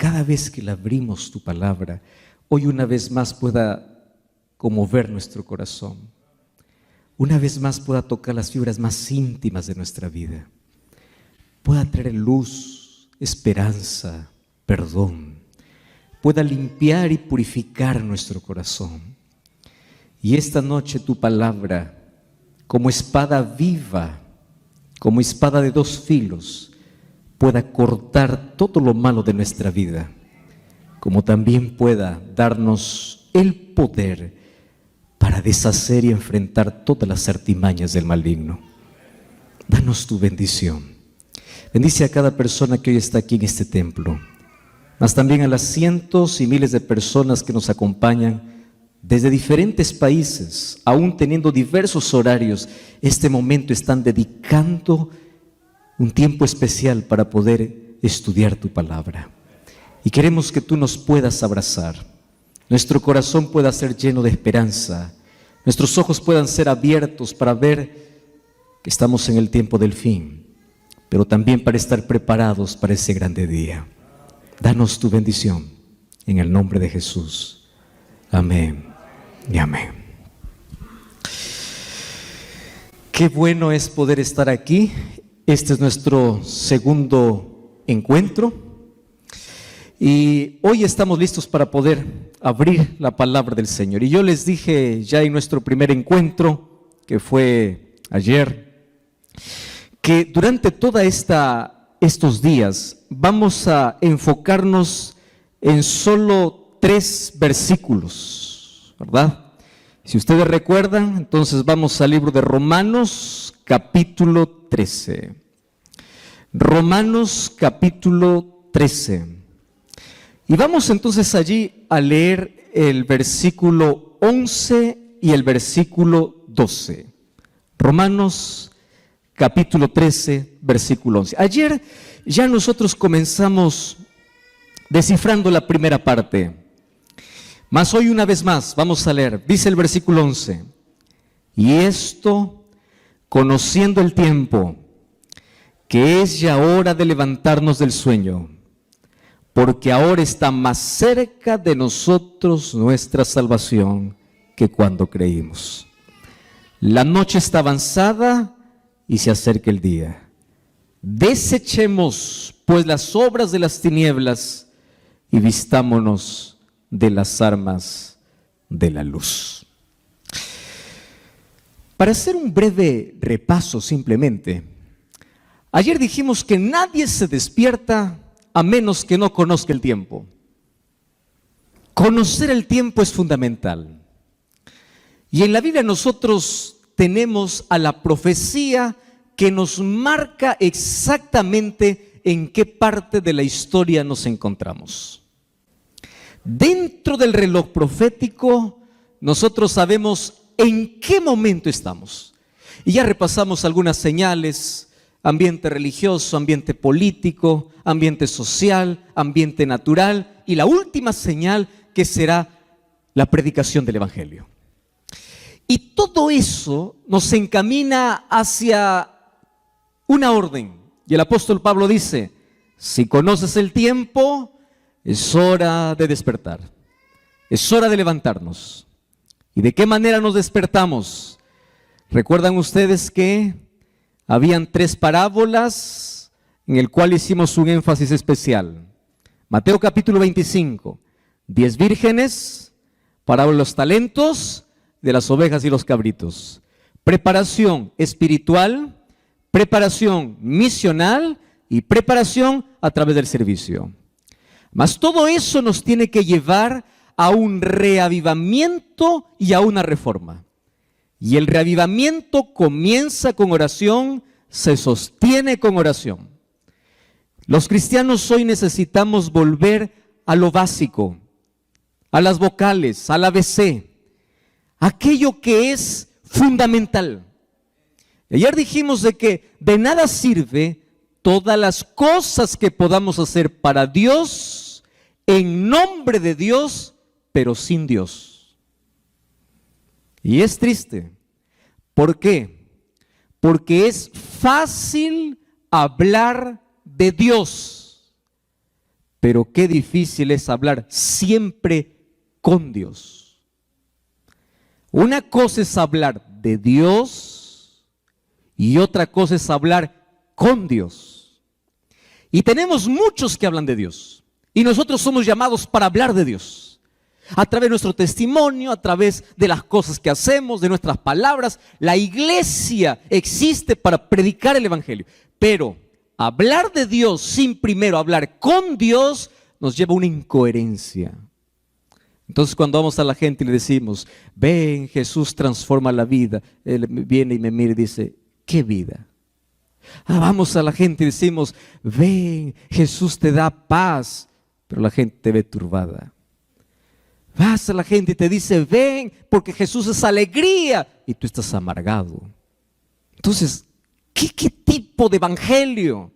cada vez que la abrimos tu palabra, hoy una vez más pueda conmover nuestro corazón, una vez más pueda tocar las fibras más íntimas de nuestra vida, pueda traer luz, esperanza, perdón, pueda limpiar y purificar nuestro corazón. Y esta noche tu palabra, como espada viva, como espada de dos filos, pueda cortar todo lo malo de nuestra vida, como también pueda darnos el poder para deshacer y enfrentar todas las artimañas del maligno. Danos tu bendición. Bendice a cada persona que hoy está aquí en este templo, mas también a las cientos y miles de personas que nos acompañan desde diferentes países, aún teniendo diversos horarios. Este momento están dedicando un tiempo especial para poder estudiar tu palabra. Y queremos que tú nos puedas abrazar, nuestro corazón pueda ser lleno de esperanza, nuestros ojos puedan ser abiertos para ver que estamos en el tiempo del fin, pero también para estar preparados para ese grande día. Danos tu bendición en el nombre de Jesús. Amén y amén. Qué bueno es poder estar aquí. Este es nuestro segundo encuentro y hoy estamos listos para poder abrir la palabra del Señor. Y yo les dije ya en nuestro primer encuentro, que fue ayer, que durante toda estos días vamos a enfocarnos en solo 3 versículos, ¿verdad? Si ustedes recuerdan, entonces vamos al libro de Romanos, capítulo 13. Romanos, capítulo 13. Y vamos entonces allí a leer el versículo 11 y el versículo 12. Romanos, capítulo 13, versículo 11. Ayer ya nosotros comenzamos descifrando la primera parte, mas hoy una vez más vamos a leer. Dice el versículo 11: y esto, conociendo el tiempo, que es ya hora de levantarnos del sueño, porque ahora está más cerca de nosotros nuestra salvación que cuando creímos. La noche está avanzada y se acerca el día. Desechemos pues las obras de las tinieblas y vistámonos de las armas de la luz. Para hacer un breve repaso simplemente, ayer dijimos que nadie se despierta a menos que no conozca el tiempo. Conocer el tiempo es fundamental. Y en la Biblia nosotros tenemos a la profecía que nos marca exactamente en qué parte de la historia nos encontramos. Dentro del reloj profético, nosotros sabemos en qué momento estamos. Y ya repasamos algunas señales: ambiente religioso, ambiente político, ambiente social, ambiente natural, y la última señal que será la predicación del Evangelio. Y todo eso nos encamina hacia una orden. Y el apóstol Pablo dice: si conoces el tiempo, es hora de despertar, es hora de levantarnos. ¿Y de qué manera nos despertamos? ¿Recuerdan ustedes que habían 3 parábolas en el cual hicimos un énfasis especial? Mateo capítulo 25, 10 vírgenes, parábola de los talentos, de las ovejas y los cabritos. Preparación espiritual, preparación misional y preparación a través del servicio. Mas todo eso nos tiene que llevar a un reavivamiento y a una reforma. Y el reavivamiento comienza con oración, se sostiene con oración. Los cristianos hoy necesitamos volver a lo básico, a las vocales, al ABC, aquello que es fundamental. Ayer dijimos de que de nada sirve todas las cosas que podamos hacer para Dios, en nombre de Dios, pero sin Dios. Y es triste. ¿Por qué? Porque es fácil hablar de Dios, pero qué difícil es hablar siempre con Dios. Una cosa es hablar de Dios y otra cosa es hablar con Dios. Y tenemos muchos que hablan de Dios. Y nosotros somos llamados para hablar de Dios. A través de nuestro testimonio, a través de las cosas que hacemos, de nuestras palabras. La iglesia existe para predicar el evangelio. Pero hablar de Dios sin primero hablar con Dios nos lleva a una incoherencia. Entonces cuando vamos a la gente y le decimos, ven, Jesús transforma la vida, él viene y me mira y dice, ¿qué vida? Vamos a la gente y decimos, ven, Jesús te da paz, pero la gente te ve turbada. Vas a la gente y te dice, ven, porque Jesús es alegría, y tú estás amargado. Entonces, ¿qué tipo de evangelio?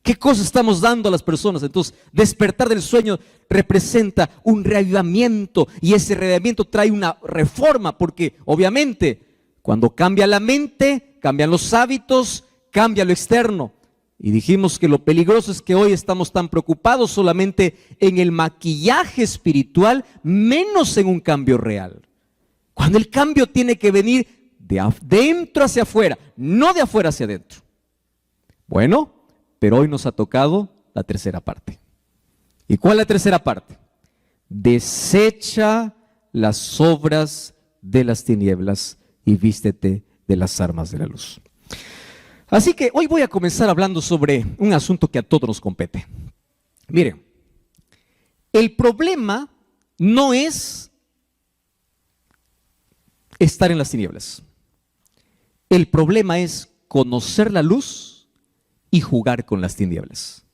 ¿Qué cosa estamos dando a las personas? Entonces, despertar del sueño representa un reavivamiento, y ese reavivamiento trae una reforma, porque obviamente cuando cambia la mente, cambian los hábitos, cambia lo externo. Y dijimos que lo peligroso es que hoy estamos tan preocupados solamente en el maquillaje espiritual, menos en un cambio real. Cuando el cambio tiene que venir de adentro hacia afuera, no de afuera hacia adentro. Bueno, pero hoy nos ha tocado la tercera parte. ¿Y cuál es la tercera parte? Desecha las obras de las tinieblas y vístete de las armas de la luz. Así que hoy voy a comenzar hablando sobre un asunto que a todos nos compete. Miren, el problema no es estar en las tinieblas. El problema es conocer la luz y jugar con las tinieblas.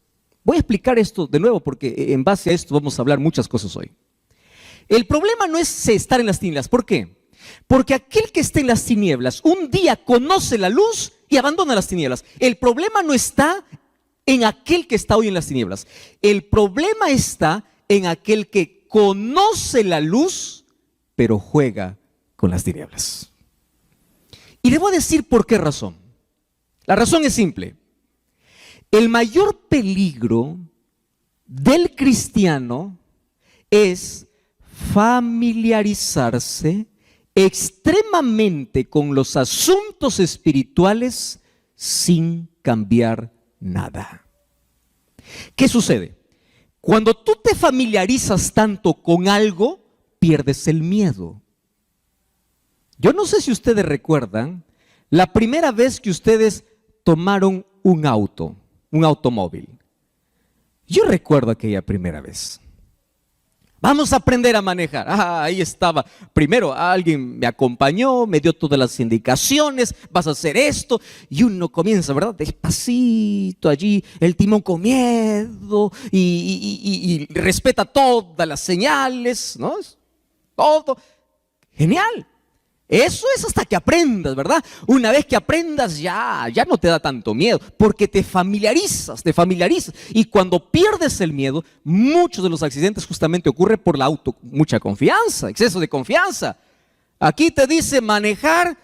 Voy a explicar esto de nuevo porque en base a esto vamos a hablar muchas cosas hoy. El problema no es estar en las tinieblas. ¿Por qué? Porque aquel que está en las tinieblas un día conoce la luz y abandona las tinieblas. El problema no está en aquel que está hoy en las tinieblas. El problema está en aquel que conoce la luz, pero juega con las tinieblas. Y le voy a decir por qué razón. La razón es simple. El mayor peligro del cristiano es familiarizarse extremadamente con los asuntos espirituales sin cambiar nada. ¿Qué sucede? Cuando tú te familiarizas tanto con algo, pierdes el miedo. Yo no sé si ustedes recuerdan la primera vez que ustedes tomaron un automóvil. Yo recuerdo aquella primera vez. Vamos a aprender a manejar. Ahí estaba. Primero alguien me acompañó, me dio todas las indicaciones, vas a hacer esto. Y uno comienza, ¿verdad? Despacito allí, el timón con miedo y respeta todas las señales, ¿no? Todo. Genial. Eso es hasta que aprendas, ¿verdad? Una vez que aprendas ya no te da tanto miedo, porque te familiarizas. Y cuando pierdes el miedo, muchos de los accidentes justamente ocurren por mucha confianza, exceso de confianza. Aquí te dice manejar,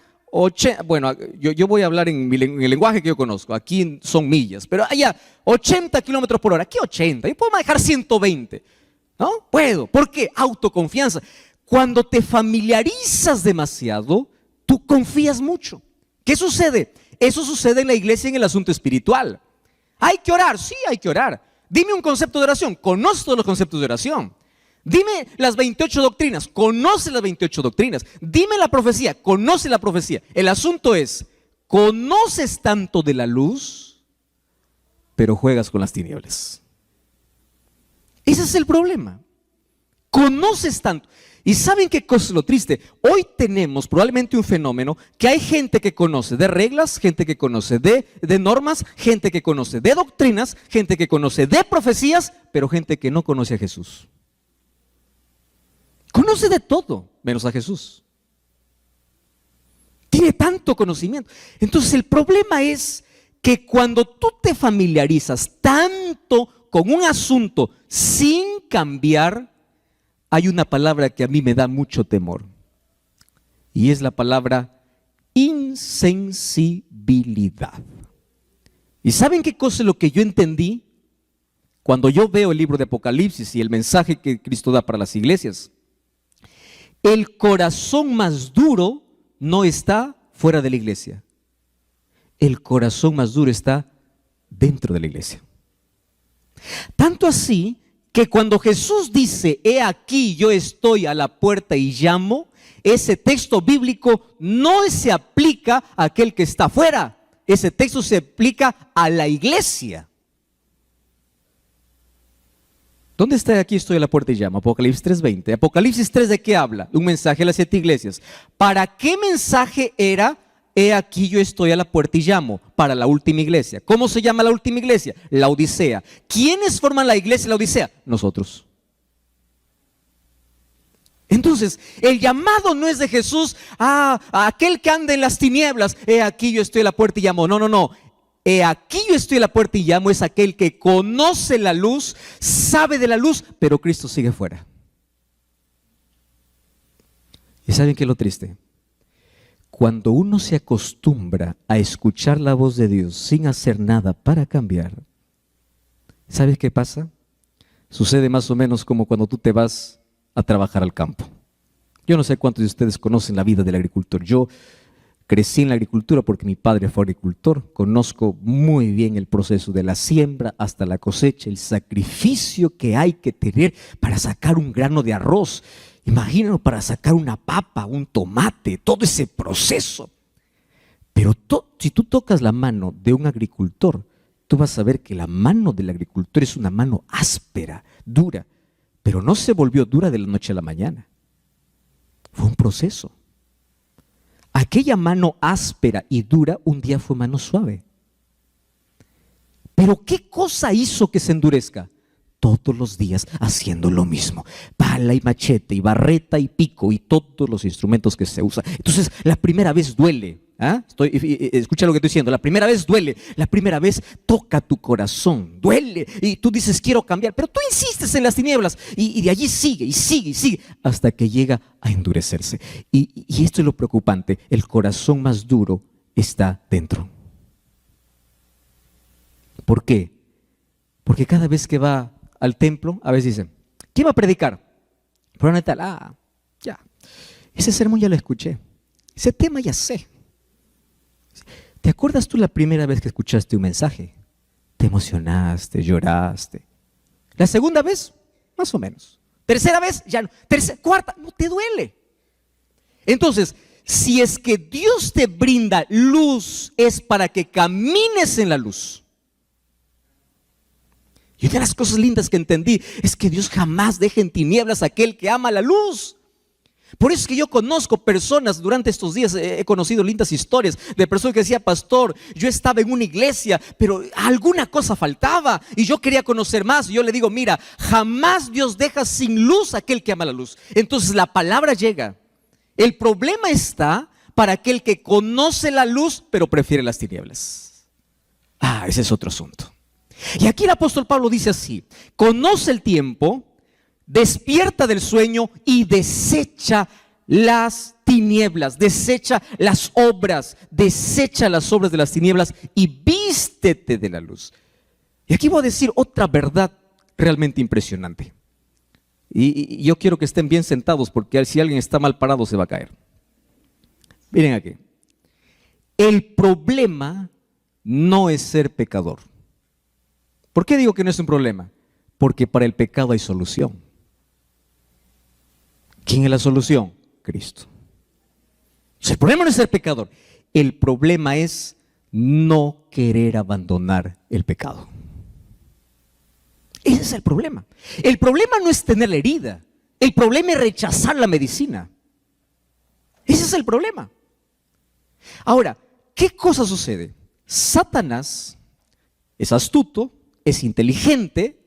bueno, yo voy a hablar en el lenguaje que yo conozco, aquí son millas, pero allá 80 kilómetros por hora, aquí 80, yo puedo manejar 120, ¿no? Puedo, ¿por qué? Autoconfianza. Cuando te familiarizas demasiado, tú confías mucho. ¿Qué sucede? Eso sucede en la iglesia en el asunto espiritual. ¿Hay que orar? Sí, hay que orar. Dime un concepto de oración. Conoce todos los conceptos de oración. Dime las 28 doctrinas. Conoce las 28 doctrinas. Dime la profecía. Conoce la profecía. El asunto es, conoces tanto de la luz, pero juegas con las tinieblas. Ese es el problema. Conoces tanto. ¿Y saben qué cosa es lo triste? Hoy tenemos probablemente un fenómeno que hay gente que conoce de reglas, gente que conoce de normas, gente que conoce de doctrinas, gente que conoce de profecías, pero gente que no conoce a Jesús. Conoce de todo, menos a Jesús. Tiene tanto conocimiento. Entonces el problema es que cuando tú te familiarizas tanto con un asunto sin cambiar, hay una palabra que a mí me da mucho temor y es la palabra insensibilidad. ¿Y saben qué cosa es lo que yo entendí Cuando yo veo el libro de Apocalipsis y el mensaje que Cristo da para las iglesias, el corazón más duro no está fuera de la iglesia. El corazón más duro está dentro de la iglesia. Tanto así que cuando Jesús dice, he aquí yo estoy a la puerta y llamo, ese texto bíblico no se aplica a aquel que está afuera. Ese texto se aplica a la iglesia. ¿Dónde está? Aquí estoy a la puerta y llamo. Apocalipsis 3:20. Apocalipsis 3, ¿de qué habla? Un mensaje a las 7 iglesias. ¿Para qué mensaje era? He aquí yo estoy a la puerta y llamo. Para la última iglesia. ¿Cómo se llama la última iglesia? La Odisea. ¿Quiénes forman la iglesia de la Odisea? Nosotros. Entonces, el llamado no es de Jesús a aquel que anda en las tinieblas. He aquí yo estoy a la puerta y llamo. No, no, no. He aquí yo estoy a la puerta y llamo es aquel que conoce la luz, sabe de la luz, pero Cristo sigue fuera. ¿Y saben qué es lo triste? Cuando uno se acostumbra a escuchar la voz de Dios sin hacer nada para cambiar, ¿sabes qué pasa? Sucede más o menos como cuando tú te vas a trabajar al campo. Yo no sé cuántos de ustedes conocen la vida del agricultor. Yo crecí en la agricultura porque mi padre fue agricultor. Conozco muy bien el proceso de la siembra hasta la cosecha, el sacrificio que hay que tener para sacar un grano de arroz. Imagínalo, para sacar una papa, un tomate, todo ese proceso. Pero si tú tocas la mano de un agricultor, tú vas a ver que la mano del agricultor es una mano áspera, dura, pero no se volvió dura de la noche a la mañana. Fue un proceso. Aquella mano áspera y dura un día fue mano suave. Pero ¿qué cosa hizo que se endurezca? Todos los días haciendo lo mismo. Pala y machete y barreta y pico y todos los instrumentos que se usan. Entonces la primera vez duele. Escucha lo que estoy diciendo. La primera vez duele. La primera vez toca tu corazón. Duele. Y tú dices quiero cambiar. Pero tú insistes en las tinieblas. Y de allí sigue y sigue y sigue. Hasta que llega a endurecerse. Y esto es lo preocupante. El corazón más duro está dentro. ¿Por qué? Porque cada vez que va al templo, a veces dice, ¿quién va a predicar? Pero tal, ya. Ese sermón ya lo escuché. Ese tema ya sé. ¿Te acuerdas tú la primera vez que escuchaste un mensaje? Te emocionaste, lloraste. La segunda vez, más o menos. Tercera vez, ya no. Cuarta, no te duele. Entonces, si es que Dios te brinda luz, es para que camines en la luz. Y una de las cosas lindas que entendí es que Dios jamás deja en tinieblas a aquel que ama la luz. Por eso es que yo conozco personas, durante estos días he conocido lindas historias de personas que decían, pastor, yo estaba en una iglesia, pero alguna cosa faltaba y yo quería conocer más. Y yo le digo, mira, jamás Dios deja sin luz a aquel que ama la luz. Entonces la palabra llega. El problema está para aquel que conoce la luz, pero prefiere las tinieblas. Ese es otro asunto. Y aquí el apóstol Pablo dice así, conoce el tiempo, despierta del sueño y desecha las tinieblas, desecha las obras de las tinieblas y vístete de la luz. Y aquí voy a decir otra verdad realmente impresionante. Y yo quiero que estén bien sentados porque si alguien está mal parado se va a caer. Miren aquí. El problema no es ser pecador. ¿Por qué digo que no es un problema? Porque para el pecado hay solución. ¿Quién es la solución? Cristo. El problema no es ser pecador. El problema es no querer abandonar el pecado. Ese es el problema. El problema no es tener la herida. El problema es rechazar la medicina. Ese es el problema. Ahora, ¿qué cosa sucede? Satanás es astuto, es inteligente,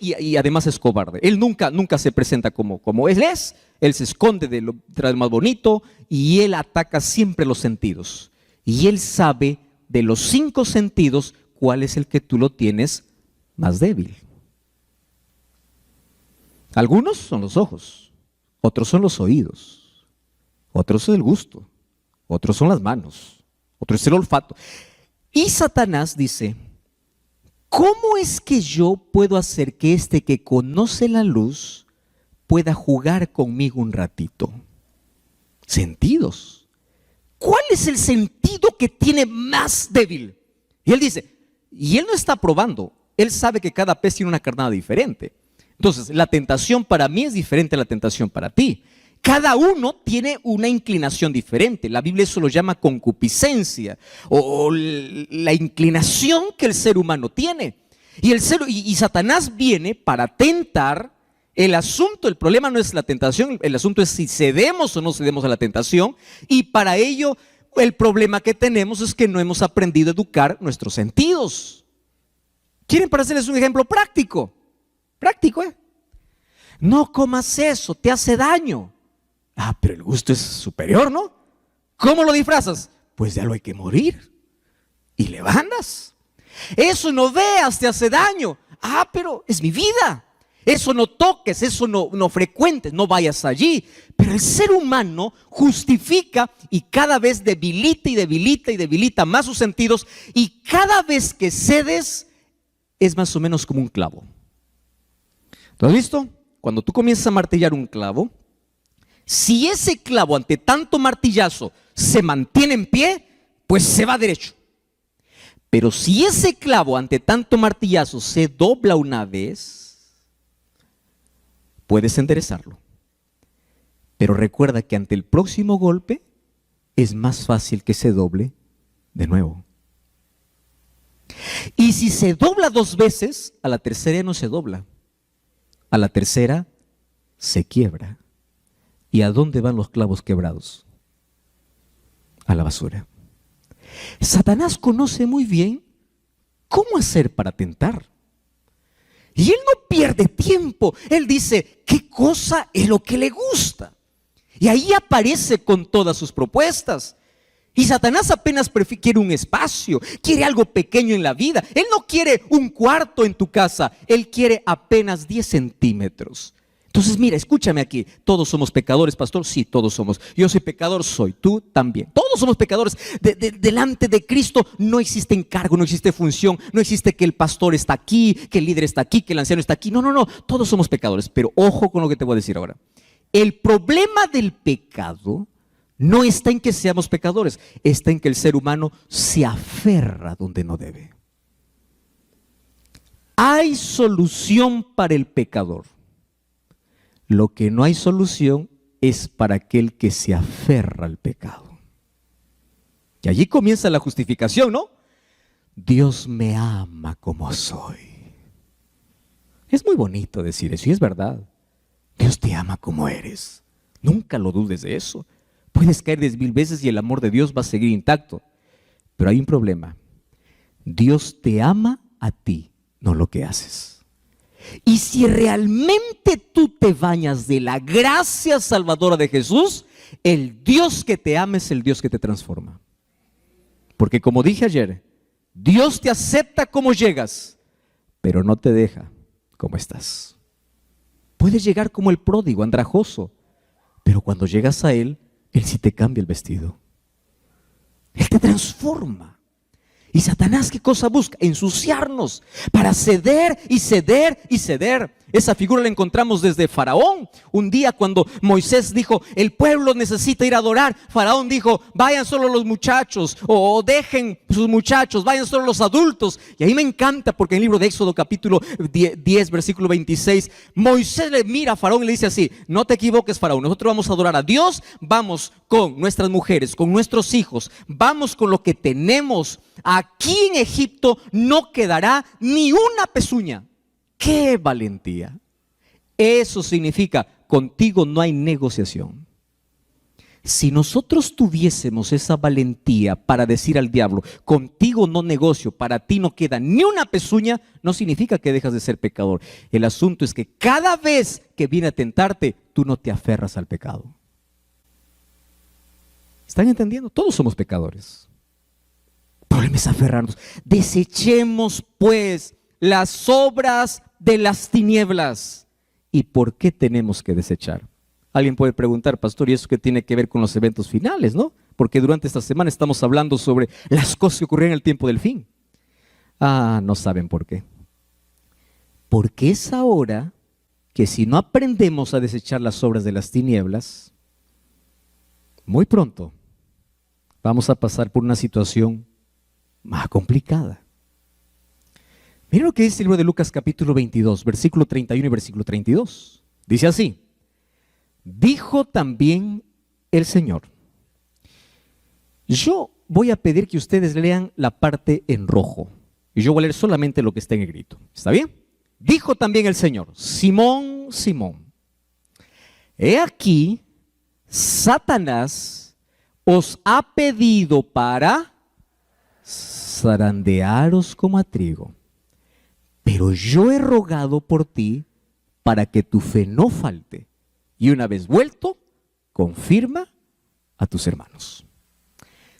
y además es cobarde. Él nunca se presenta como él es. Él se esconde de lo más bonito y él ataca siempre los sentidos. Y él sabe de los 5 sentidos cuál es el que tú lo tienes más débil. Algunos son los ojos, otros son los oídos, otros es el gusto, otros son las manos, otros es el olfato. Y Satanás dice, ¿cómo es que yo puedo hacer que este que conoce la luz pueda jugar conmigo un ratito? Sentidos. ¿Cuál es el sentido que tiene más débil? Y él dice, y él no está probando, él sabe que cada pez tiene una carnada diferente. Entonces, la tentación para mí es diferente a la tentación para ti. Cada uno tiene una inclinación diferente. La Biblia eso lo llama concupiscencia o la inclinación que el ser humano tiene. Y Satanás viene para tentar. El problema no es la tentación, el asunto es si cedemos o no cedemos a la tentación. Y para ello, el problema que tenemos es que no hemos aprendido a educar nuestros sentidos. ¿Quieren para hacerles un ejemplo práctico? Práctico, ¿eh? No comas eso, te hace daño. Ah, pero el gusto es superior, ¿no? ¿Cómo lo disfrazas? Pues ya lo hay que morir. Y le bandas. Eso no veas, te hace daño. Ah, pero es mi vida. Eso no toques, eso no frecuentes, no vayas allí. Pero el ser humano justifica y cada vez debilita y debilita y debilita más sus sentidos. Y cada vez que cedes es más o menos como un clavo. ¿Lo has visto? Cuando tú comienzas a martillar un clavo, si ese clavo ante tanto martillazo se mantiene en pie, pues se va derecho. Pero si ese clavo ante tanto martillazo se dobla una vez, puedes enderezarlo. Pero recuerda que ante el próximo golpe es más fácil que se doble de nuevo. Y si se dobla 2 veces, a la tercera ya no se dobla. A la tercera se quiebra. ¿Y a dónde van los clavos quebrados? A la basura. Satanás conoce muy bien cómo hacer para tentar. Y él no pierde tiempo. Él dice, ¿qué cosa es lo que le gusta? Y ahí aparece con todas sus propuestas. Y Satanás apenas quiere un espacio, quiere algo pequeño en la vida. Él no quiere un cuarto en tu casa, él quiere apenas 10 centímetros. Entonces mira, escúchame aquí, todos somos pecadores, pastor, sí, todos somos. Yo soy pecador, soy, tú también. Todos somos pecadores. Delante de Cristo no existe encargo, no existe función, no existe que el pastor está aquí, que el líder está aquí, que el anciano está aquí. No, todos somos pecadores. Pero ojo con lo que te voy a decir ahora. El problema del pecado no está en que seamos pecadores, está en que el ser humano se aferra donde no debe. Hay solución para el pecador. Lo que no hay solución es para aquel que se aferra al pecado. Y allí comienza la justificación, ¿no? Dios me ama como soy. Es muy bonito decir eso, y es verdad. Dios te ama como eres. Nunca lo dudes de eso. Puedes caer 10,000 veces y el amor de Dios va a seguir intacto. Pero hay un problema. Dios te ama a ti, no lo que haces. Y si realmente tú te bañas de la gracia salvadora de Jesús, el Dios que te ama es el Dios que te transforma. Porque como dije ayer, Dios te acepta como llegas, pero no te deja como estás. Puedes llegar como el pródigo, andrajoso, pero cuando llegas a Él, Él sí te cambia el vestido. Él te transforma. ¿Y Satanás qué cosa busca? Ensuciarnos para ceder y ceder y ceder. Esa figura la encontramos desde Faraón. Un día cuando Moisés dijo, el pueblo necesita ir a adorar, Faraón dijo, vayan solo los muchachos, o dejen sus muchachos, vayan solo los adultos. Y ahí me encanta porque en el libro de Éxodo capítulo 10 versículo 26, Moisés le mira a Faraón y le dice así, no te equivoques, Faraón, nosotros vamos a adorar a Dios, vamos con nuestras mujeres, con nuestros hijos, vamos con lo que tenemos. Aquí en Egipto no quedará ni una pezuña. ¡Qué valentía! Eso significa, contigo no hay negociación. Si nosotros tuviésemos esa valentía para decir al diablo, contigo no negocio, para ti no queda ni una pezuña, no significa que dejas de ser pecador. El asunto es que cada vez que viene a tentarte, tú no te aferras al pecado. ¿Están entendiendo? Todos somos pecadores. El problema es aferrarnos. Desechemos pues las obras de las tinieblas. ¿Y por qué tenemos que desechar? Alguien puede preguntar, pastor, ¿y eso qué tiene que ver con los eventos finales, no? Porque durante esta semana estamos hablando sobre las cosas que ocurrieron en el tiempo del fin. No saben por qué. Porque es ahora que si no aprendemos a desechar las obras de las tinieblas, muy pronto vamos a pasar por una situación más complicada. Miren lo que dice el libro de Lucas capítulo 22, versículo 31 y versículo 32. Dice así: dijo también el Señor. Yo voy a pedir que ustedes lean la parte en rojo y yo voy a leer solamente lo que está en negrito. ¿Está bien? Dijo también el Señor: Simón, Simón, he aquí, Satanás os ha pedido para zarandearos como a trigo, pero yo he rogado por ti para que tu fe no falte, y una vez vuelto, confirma a tus hermanos.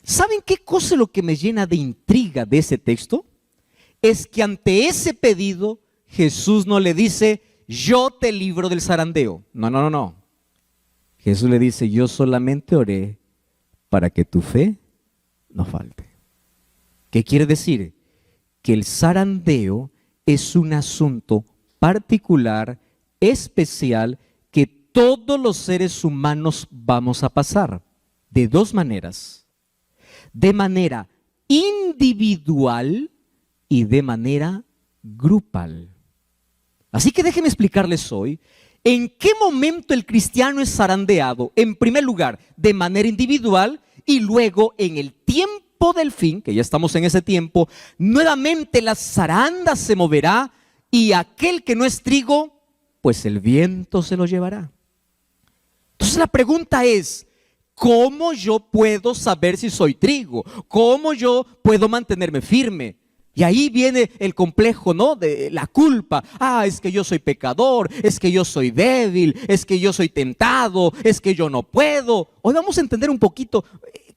¿Saben qué cosa es lo que me llena de intriga de ese texto? Es que ante ese pedido Jesús no le dice: yo te libro del zarandeo. No. Jesús le dice: yo solamente oré para que tu fe no falte. ¿Qué quiere decir? Que el zarandeo es un asunto particular, especial, que todos los seres humanos vamos a pasar de dos maneras: de manera individual y de manera grupal. Así que déjenme explicarles hoy en qué momento el cristiano es zarandeado. En primer lugar, de manera individual, y luego en el tiempo del fin, que ya estamos en ese tiempo, nuevamente la zaranda se moverá y aquel que no es trigo, pues el viento se lo llevará. Entonces la pregunta es: ¿cómo yo puedo saber si soy trigo? ¿Cómo yo puedo mantenerme firme? Y ahí viene el complejo, ¿no? De la culpa. Es que yo soy pecador, es que yo soy débil, es que yo soy tentado, es que yo no puedo. Hoy vamos a entender un poquito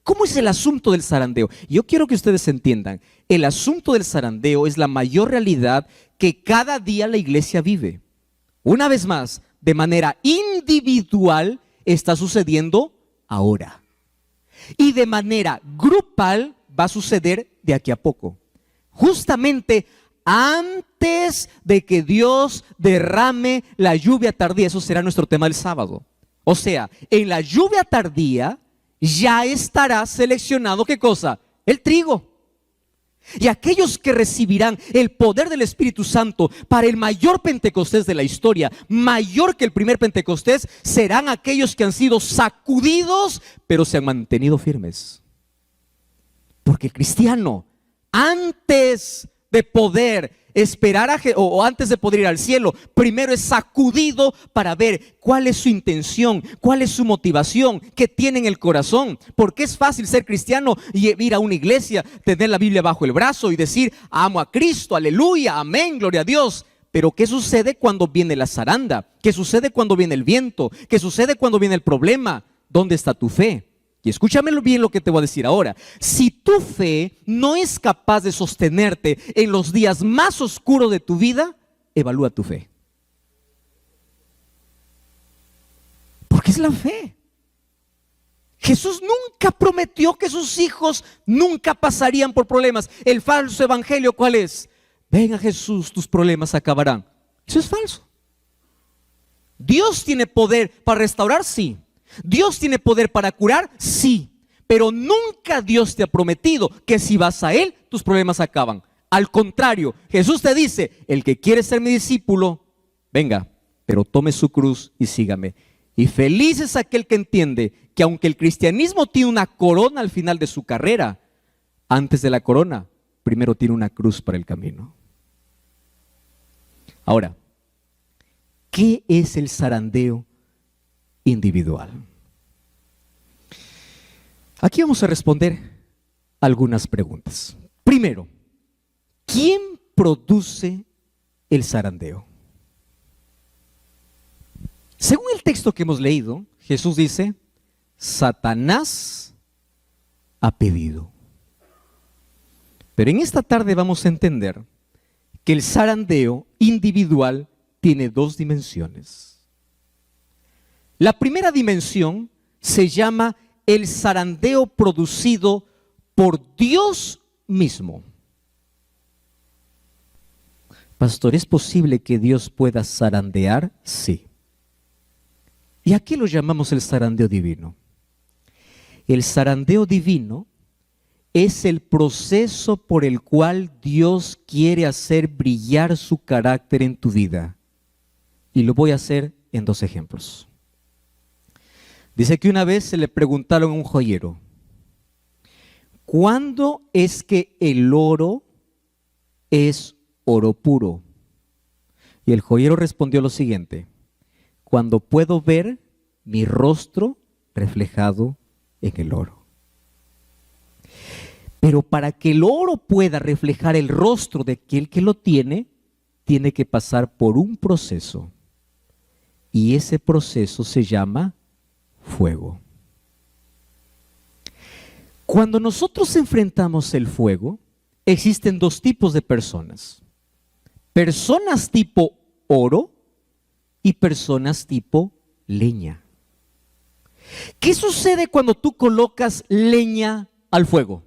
cómo es el asunto del zarandeo. Yo quiero que ustedes entiendan, el asunto del zarandeo es la mayor realidad que cada día la iglesia vive. Una vez más, de manera individual está sucediendo ahora. Y de manera grupal va a suceder de aquí a poco. Justamente antes de que Dios derrame la lluvia tardía. Eso será nuestro tema del sábado. O sea, en la lluvia tardía ya estará seleccionado, ¿qué cosa? El trigo. Y aquellos que recibirán el poder del Espíritu Santo para el mayor Pentecostés de la historia, mayor que el primer Pentecostés, serán aquellos que han sido sacudidos, pero se han mantenido firmes. Porque el cristiano, antes de poder esperar o antes de poder ir al cielo, primero es sacudido para ver cuál es su intención, cuál es su motivación, qué tiene en el corazón. Porque es fácil ser cristiano y ir a una iglesia, tener la Biblia bajo el brazo y decir: amo a Cristo, aleluya, amén, gloria a Dios. Pero ¿qué sucede cuando viene la zaranda? ¿Qué sucede cuando viene el viento? ¿Qué sucede cuando viene el problema? ¿Dónde está tu fe? Y escúchame bien lo que te voy a decir ahora. Si tu fe no es capaz de sostenerte en los días más oscuros de tu vida, evalúa tu fe. Porque es la fe. Jesús nunca prometió que sus hijos nunca pasarían por problemas. El falso evangelio, ¿cuál es? Ven a Jesús, tus problemas acabarán. Eso es falso. Dios tiene poder para restaurar, sí. Dios tiene poder para curar, sí. Pero nunca Dios te ha prometido que si vas a Él, tus problemas acaban. Al contrario, Jesús te dice: el que quiere ser mi discípulo, venga, pero tome su cruz y sígame. Y feliz es aquel que entiende que aunque el cristianismo tiene una corona al final de su carrera, antes de la corona, primero tiene una cruz para el camino. Ahora, ¿qué es el zarandeo individual? Aquí vamos a responder algunas preguntas. Primero, ¿quién produce el zarandeo? Según el texto que hemos leído, Jesús dice: Satanás ha pedido. Pero en esta tarde vamos a entender que el zarandeo individual tiene dos dimensiones. La primera dimensión se llama el zarandeo producido por Dios mismo. Pastor, ¿es posible que Dios pueda zarandear? Sí. ¿Y a qué lo llamamos el zarandeo divino? El zarandeo divino es el proceso por el cual Dios quiere hacer brillar su carácter en tu vida. Y lo voy a hacer en 2 ejemplos. Dice que una vez se le preguntaron a un joyero, ¿cuándo es que el oro es oro puro? Y el joyero respondió lo siguiente: cuando puedo ver mi rostro reflejado en el oro. Pero para que el oro pueda reflejar el rostro de aquel que lo tiene que pasar por un proceso. Y ese proceso se llama fuego. Cuando nosotros enfrentamos el fuego, existen 2 tipos de personas. Personas tipo oro y personas tipo leña. ¿Qué sucede cuando tú colocas leña al fuego?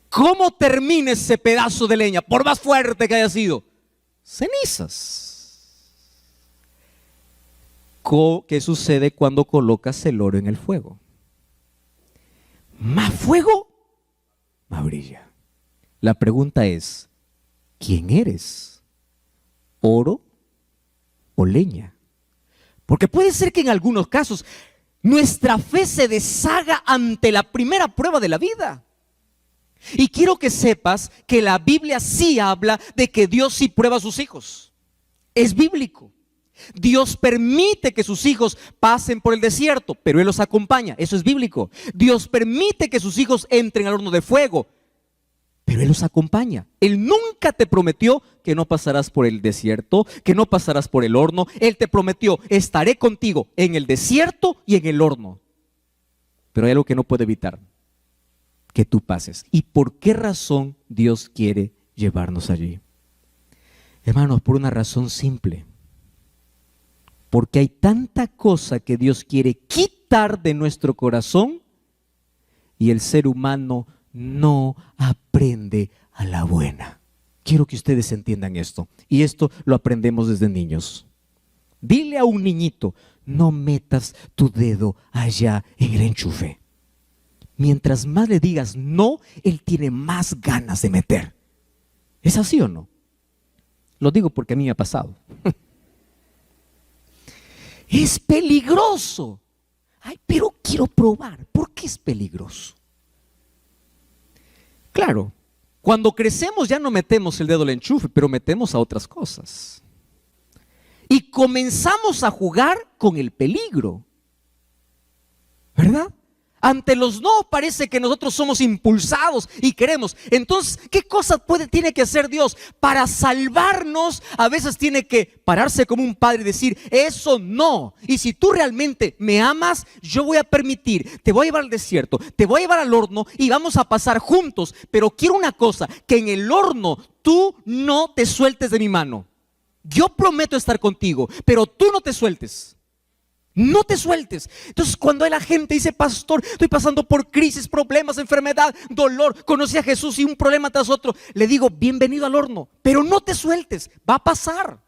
¿Cómo termina ese pedazo de leña? Por más fuerte que haya sido, cenizas. ¿Qué sucede cuando colocas el oro en el fuego? Más fuego, más brilla. La pregunta es, ¿quién eres? ¿Oro o leña? Porque puede ser que en algunos casos nuestra fe se deshaga ante la primera prueba de la vida. Y quiero que sepas que la Biblia sí habla de que Dios sí prueba a sus hijos. Es bíblico. Dios permite que sus hijos pasen por el desierto, pero Él los acompaña. Eso es bíblico. Dios permite que sus hijos entren al horno de fuego, pero Él los acompaña. Él nunca te prometió que no pasarás por el desierto, que no pasarás por el horno. Él te prometió: estaré contigo en el desierto y en el horno. Pero hay algo que no puede evitar: que tú pases. ¿Y por qué razón Dios quiere llevarnos allí? Hermanos, por una razón simple. Porque hay tanta cosa que Dios quiere quitar de nuestro corazón y el ser humano no aprende a la buena. Quiero que ustedes entiendan esto. Y esto lo aprendemos desde niños. Dile a un niñito: no metas tu dedo allá en el enchufe. Mientras más le digas no, él tiene más ganas de meter. ¿Es así o no? Lo digo porque a mí me ha pasado. Es peligroso. Ay, pero quiero probar. ¿Por qué es peligroso? Claro, cuando crecemos ya no metemos el dedo al enchufe, pero metemos a otras cosas. Y comenzamos a jugar con el peligro. ¿Verdad? Ante los no parece que nosotros somos impulsados y queremos. Entonces, ¿qué cosa tiene que hacer Dios? Para salvarnos, a veces tiene que pararse como un padre y decir: eso no. Y si tú realmente me amas, yo voy a permitir, te voy a llevar al desierto, te voy a llevar al horno y vamos a pasar juntos. Pero quiero una cosa: que en el horno tú no te sueltes de mi mano. Yo prometo estar contigo, pero tú no te sueltes. No te sueltes. Entonces, cuando la gente dice: pastor, estoy pasando por crisis, problemas, enfermedad, dolor, conocí a Jesús y un problema tras otro, le digo: bienvenido al horno, pero no te sueltes, va a pasar.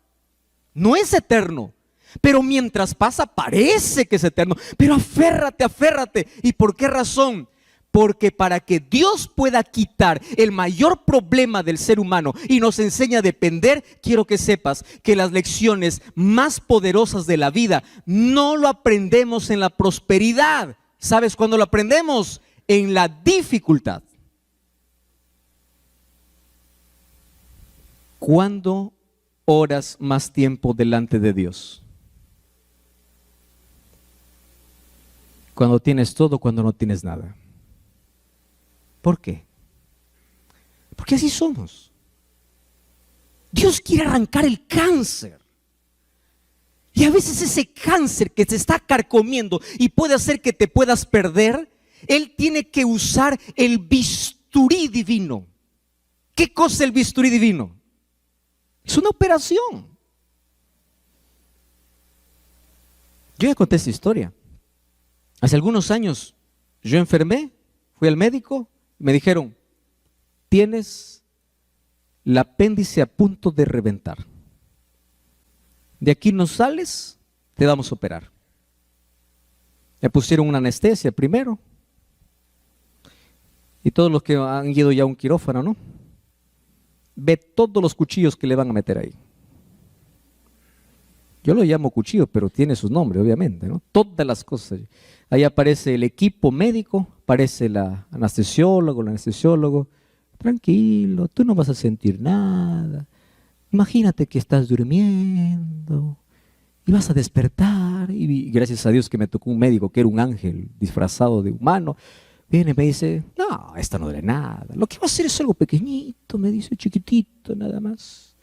No es eterno, pero mientras pasa parece que es eterno. Pero aférrate, aférrate. ¿Y por qué razón? Porque para que Dios pueda quitar el mayor problema del ser humano y nos enseñe a depender, quiero que sepas que las lecciones más poderosas de la vida no lo aprendemos en la prosperidad. ¿Sabes cuándo lo aprendemos? En la dificultad. ¿Cuándo oras más tiempo delante de Dios? Cuando tienes todo, cuando no tienes nada. ¿Por qué? Porque así somos. Dios quiere arrancar el cáncer. Y a veces ese cáncer que te está carcomiendo y puede hacer que te puedas perder, Él tiene que usar el bisturí divino. ¿Qué cosa es el bisturí divino? Es una operación. Yo ya conté esta historia. Hace algunos años yo enfermé, fui al médico. Me dijeron: tienes el apéndice a punto de reventar. De aquí no sales, te vamos a operar. Le pusieron una anestesia primero. Y todos los que han ido ya a un quirófano, ¿no? Ve todos los cuchillos que le van a meter ahí. Yo lo llamo cuchillo, pero tiene su nombre, obviamente, ¿no? Todas las cosas. Ahí aparece el equipo médico, aparece la anestesiólogo, el anestesiólogo. Tranquilo, tú no vas a sentir nada. Imagínate que estás durmiendo y vas a despertar. Y gracias a Dios que me tocó un médico que era un ángel disfrazado de humano. Viene y me dice, no, esta no duele nada. Lo que va a hacer es algo pequeñito, me dice, chiquitito, nada más.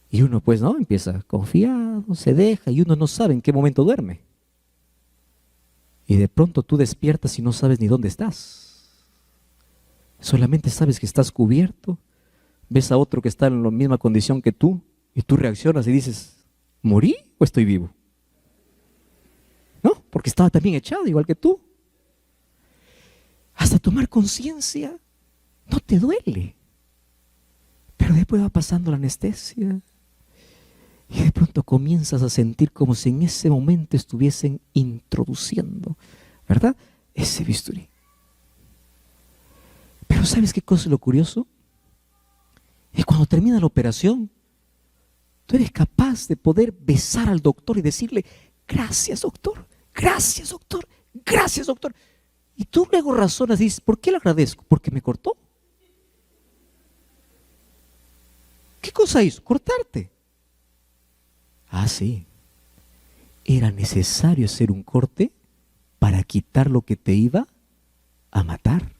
Y uno pues no, empieza confiado, se deja y uno no sabe en qué momento duerme. Y de pronto tú despiertas y no sabes ni dónde estás. Solamente sabes que estás cubierto, ves a otro que está en la misma condición que tú y tú reaccionas y dices, ¿morí o estoy vivo? ¿No? Porque estaba también echado igual que tú. Hasta tomar conciencia no te duele. Pero después va pasando la anestesia y de pronto comienzas a sentir como si en ese momento estuviesen introduciendo, ¿verdad?, ese bisturí. Pero ¿sabes qué cosa es lo curioso? Es cuando termina la operación, tú eres capaz de poder besar al doctor y decirle, gracias doctor, gracias doctor, gracias doctor. Y tú luego razonas y dices, ¿por qué le agradezco? Porque me cortó. ¿Qué cosa hizo? Cortarte. Ah, sí. Era necesario hacer un corte para quitar lo que te iba a matar.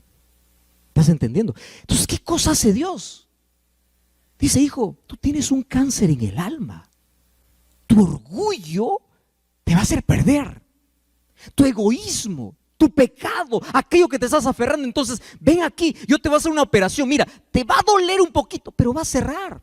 ¿Estás entendiendo? Entonces, ¿qué cosa hace Dios? Dice, hijo, tú tienes un cáncer en el alma. Tu orgullo te va a hacer perder. Tu egoísmo, tu pecado, aquello que te estás aferrando. Entonces, ven aquí, yo te voy a hacer una operación. Mira, te va a doler un poquito, pero va a cerrar.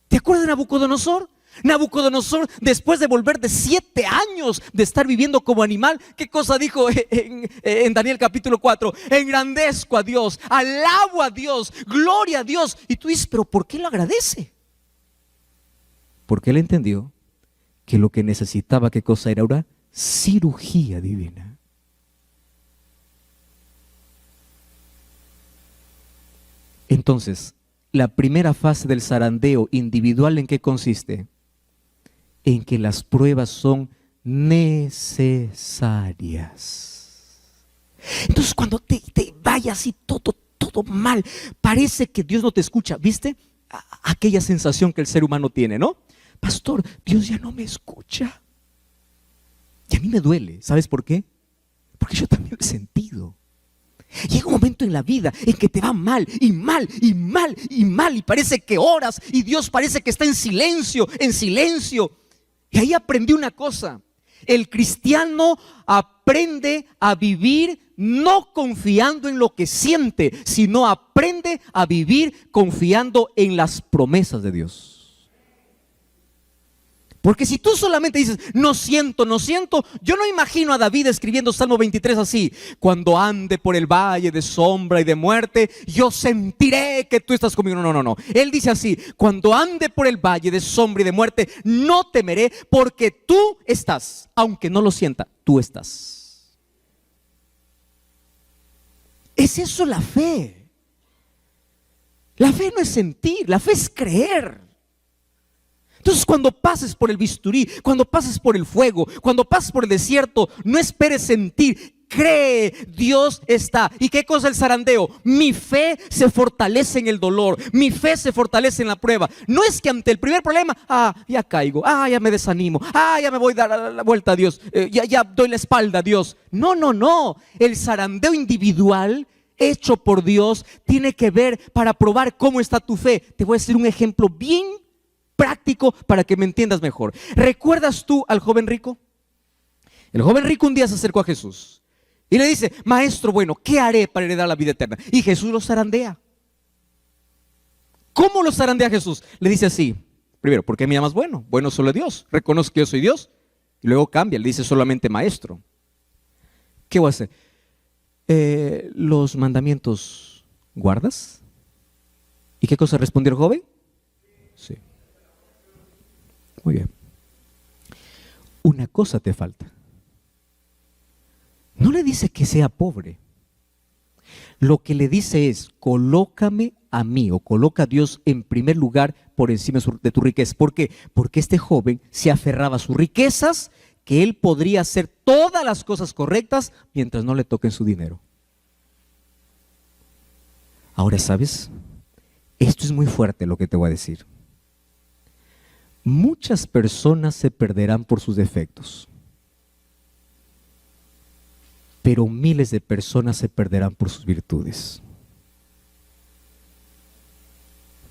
¿Te acuerdas de Nabucodonosor? Nabucodonosor, después de volver de 7 años de estar viviendo como animal, ¿qué cosa dijo en Daniel capítulo 4? Engrandezco a Dios, alabo a Dios, gloria a Dios. Y tú dices, ¿pero por qué lo agradece? Porque él entendió que lo que necesitaba, ¿qué cosa era? Una cirugía divina. Entonces, la primera fase del zarandeo individual, ¿en qué consiste? En que las pruebas son necesarias. Entonces, cuando te vaya así todo mal, parece que Dios no te escucha. ¿Viste? Aquella sensación que el ser humano tiene, ¿no? Pastor, Dios ya no me escucha. Y a mí me duele. ¿Sabes por qué? Porque yo también lo he sentido. Llega un momento en la vida en que te va mal y mal y mal y mal y parece que oras y Dios parece que está en silencio, en silencio. Y ahí aprendí una cosa: el cristiano aprende a vivir no confiando en lo que siente, sino aprende a vivir confiando en las promesas de Dios. Porque si tú solamente dices, no siento, yo no imagino a David escribiendo Salmo 23 así: cuando ande por el valle de sombra y de muerte, yo sentiré que tú estás conmigo. No. Él dice así: cuando ande por el valle de sombra y de muerte, no temeré, porque tú estás. Aunque no lo sienta, tú estás. ¿Es eso la fe? La fe no es sentir, la fe es creer. Entonces, cuando pases por el bisturí, cuando pases por el fuego, cuando pases por el desierto, no esperes sentir, cree, Dios está. ¿Y qué cosa es el zarandeo? Mi fe se fortalece en el dolor, mi fe se fortalece en la prueba. No es que ante el primer problema, ya caigo, ya me desanimo, ya me voy a dar la vuelta a Dios, ya doy la espalda a Dios. No. El zarandeo individual hecho por Dios tiene que ver para probar cómo está tu fe. Te voy a decir un ejemplo bien práctico para que me entiendas mejor. ¿Recuerdas tú al joven rico? El joven rico un día se acercó a Jesús y le dice: maestro bueno, ¿qué haré para heredar la vida eterna? Y Jesús lo zarandea. ¿Cómo lo zarandea Jesús? Le dice así: primero, ¿por qué me llamas bueno? Bueno solo Dios, reconozco que yo soy Dios. Y luego cambia, le dice solamente maestro. ¿Qué voy a hacer? ¿Los mandamientos guardas? ¿Y qué cosa respondió el joven? Muy bien. Una cosa te falta. No le dice que sea pobre. Lo que le dice es, colócame a mí, o coloca a Dios en primer lugar por encima de tu riqueza. ¿Por qué? Porque este joven se aferraba a sus riquezas, que él podría hacer todas las cosas correctas mientras no le toquen su dinero. Ahora, ¿sabes? Esto es muy fuerte lo que te voy a decir. Muchas personas se perderán por sus defectos, pero miles de personas se perderán por sus virtudes.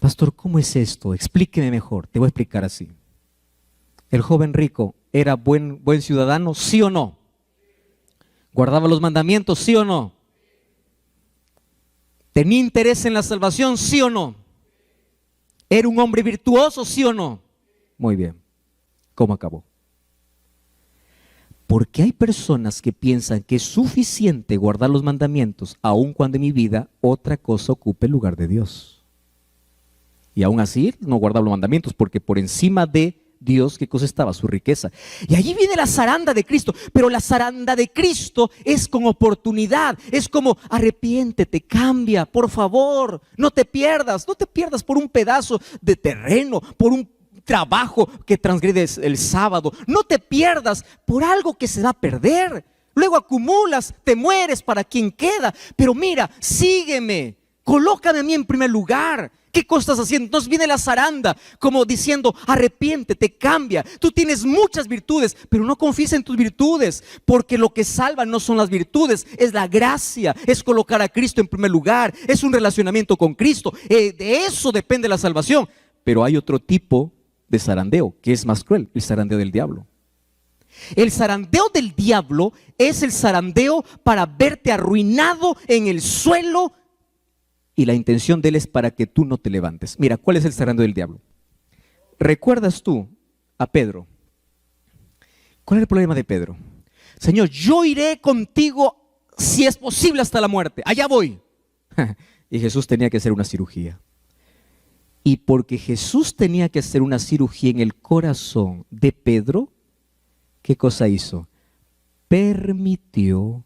Pastor, ¿cómo es esto? Explíqueme mejor. Te voy a explicar así. ¿El joven rico era buen ciudadano? ¿Sí o no? ¿Guardaba los mandamientos? ¿Sí o no? ¿Tenía interés en la salvación? ¿Sí o no? ¿Era un hombre virtuoso? ¿Sí o no? Muy bien. ¿Cómo acabó? Porque hay personas que piensan que es suficiente guardar los mandamientos, aun cuando en mi vida otra cosa ocupe el lugar de Dios. Y aún así no guardaba los mandamientos, porque por encima de Dios, ¿qué cosa estaba? Su riqueza. Y allí viene la zaranda de Cristo. Pero la zaranda de Cristo es con oportunidad. Es como, arrepiéntete, cambia, por favor. No te pierdas por un pedazo de terreno, por un trabajo que transgredes el sábado. No te pierdas por algo que se va a perder. Luego acumulas, te mueres para quien queda. Pero mira, sígueme, colócame a mí en primer lugar. ¿Qué cosa estás haciendo? Entonces viene la zaranda como diciendo, arrepiéntete, cambia. Tú tienes muchas virtudes, pero no confíes en tus virtudes, porque lo que salva no son las virtudes, es la gracia, es colocar a Cristo en primer lugar, es un relacionamiento con Cristo. De eso depende la salvación. Pero hay otro tipo de zarandeo que es más cruel, el zarandeo del diablo. El zarandeo del diablo es el zarandeo para verte arruinado en el suelo. Y la intención de él es para que tú no te levantes. Mira, ¿cuál es el zarandeo del diablo? ¿Recuerdas tú a Pedro? ¿Cuál es el problema de Pedro? Señor, yo iré contigo si es posible hasta la muerte. Allá voy. Y Jesús tenía que hacer una cirugía. Y porque Jesús tenía que hacer una cirugía en el corazón de Pedro, ¿qué cosa hizo? Permitió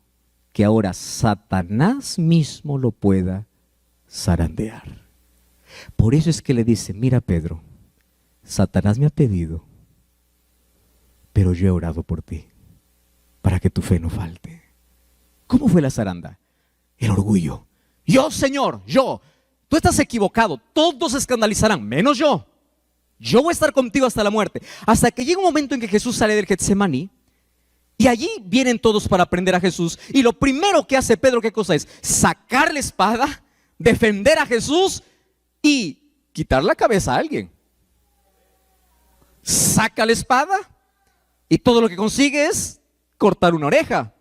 que ahora Satanás mismo lo pueda zarandear. Por eso es que le dice, mira Pedro, Satanás me ha pedido, pero yo he orado por ti, para que tu fe no falte. ¿Cómo fue la zaranda? El orgullo. Yo, Señor, yo. Tú estás equivocado, todos se escandalizarán, menos yo. Yo voy a estar contigo hasta la muerte. Hasta que llega un momento en que Jesús sale del Getsemaní, y allí vienen todos para aprender a Jesús. Y lo primero que hace Pedro, ¿qué cosa es? Sacar la espada, defender a Jesús y quitar la cabeza a alguien. Saca la espada y todo lo que consigue es cortar una oreja.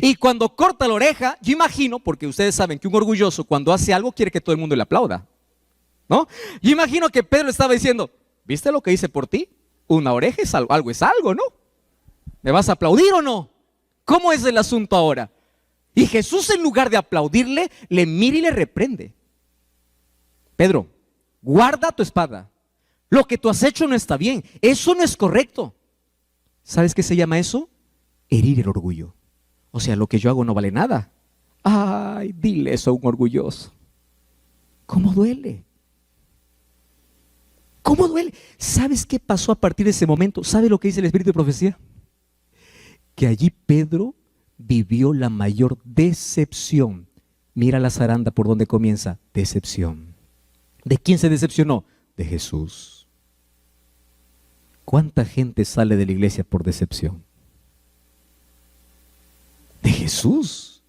Y cuando corta la oreja, yo imagino, porque ustedes saben que un orgulloso cuando hace algo quiere que todo el mundo le aplauda, ¿no? Yo imagino que Pedro estaba diciendo, ¿viste lo que hice por ti? Una oreja es algo, algo es algo, ¿no? ¿Me vas a aplaudir o no? ¿Cómo es el asunto ahora? Y Jesús, en lugar de aplaudirle, le mira y le reprende. Pedro, guarda tu espada. Lo que tú has hecho no está bien. Eso no es correcto. ¿Sabes qué se llama eso? Herir el orgullo. O sea, lo que yo hago no vale nada. Ay, dile eso a un orgulloso. ¿Cómo duele? ¿Cómo duele? ¿Sabes qué pasó a partir de ese momento? ¿Sabe lo que dice el Espíritu de Profecía? Que allí Pedro vivió la mayor decepción. Mira la zaranda por donde comienza. Decepción. ¿De quién se decepcionó? De Jesús. ¿Cuánta gente sale de la iglesia por decepción? De Jesús.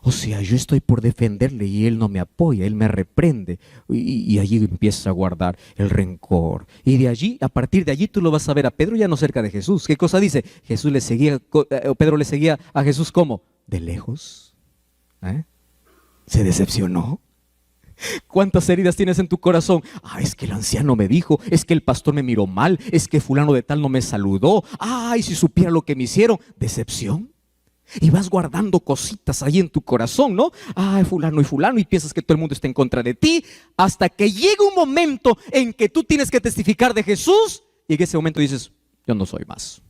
O sea, yo estoy por defenderle y él no me apoya, él me reprende. Y allí empieza a guardar el rencor. Y de allí, a partir de allí tú lo vas a ver a Pedro ya no cerca de Jesús. ¿Qué cosa dice? Pedro le seguía a Jesús ¿cómo? De lejos. ¿Se decepcionó? ¿Cuántas heridas tienes en tu corazón? Es que el anciano me dijo, es que el pastor me miró mal, es que fulano de tal no me saludó. Si supiera lo que me hicieron. Decepción. Y vas guardando cositas ahí en tu corazón, ¿no? Fulano y fulano, y piensas que todo el mundo está en contra de ti, hasta que llega un momento en que tú tienes que testificar de Jesús y en ese momento dices, yo no soy más,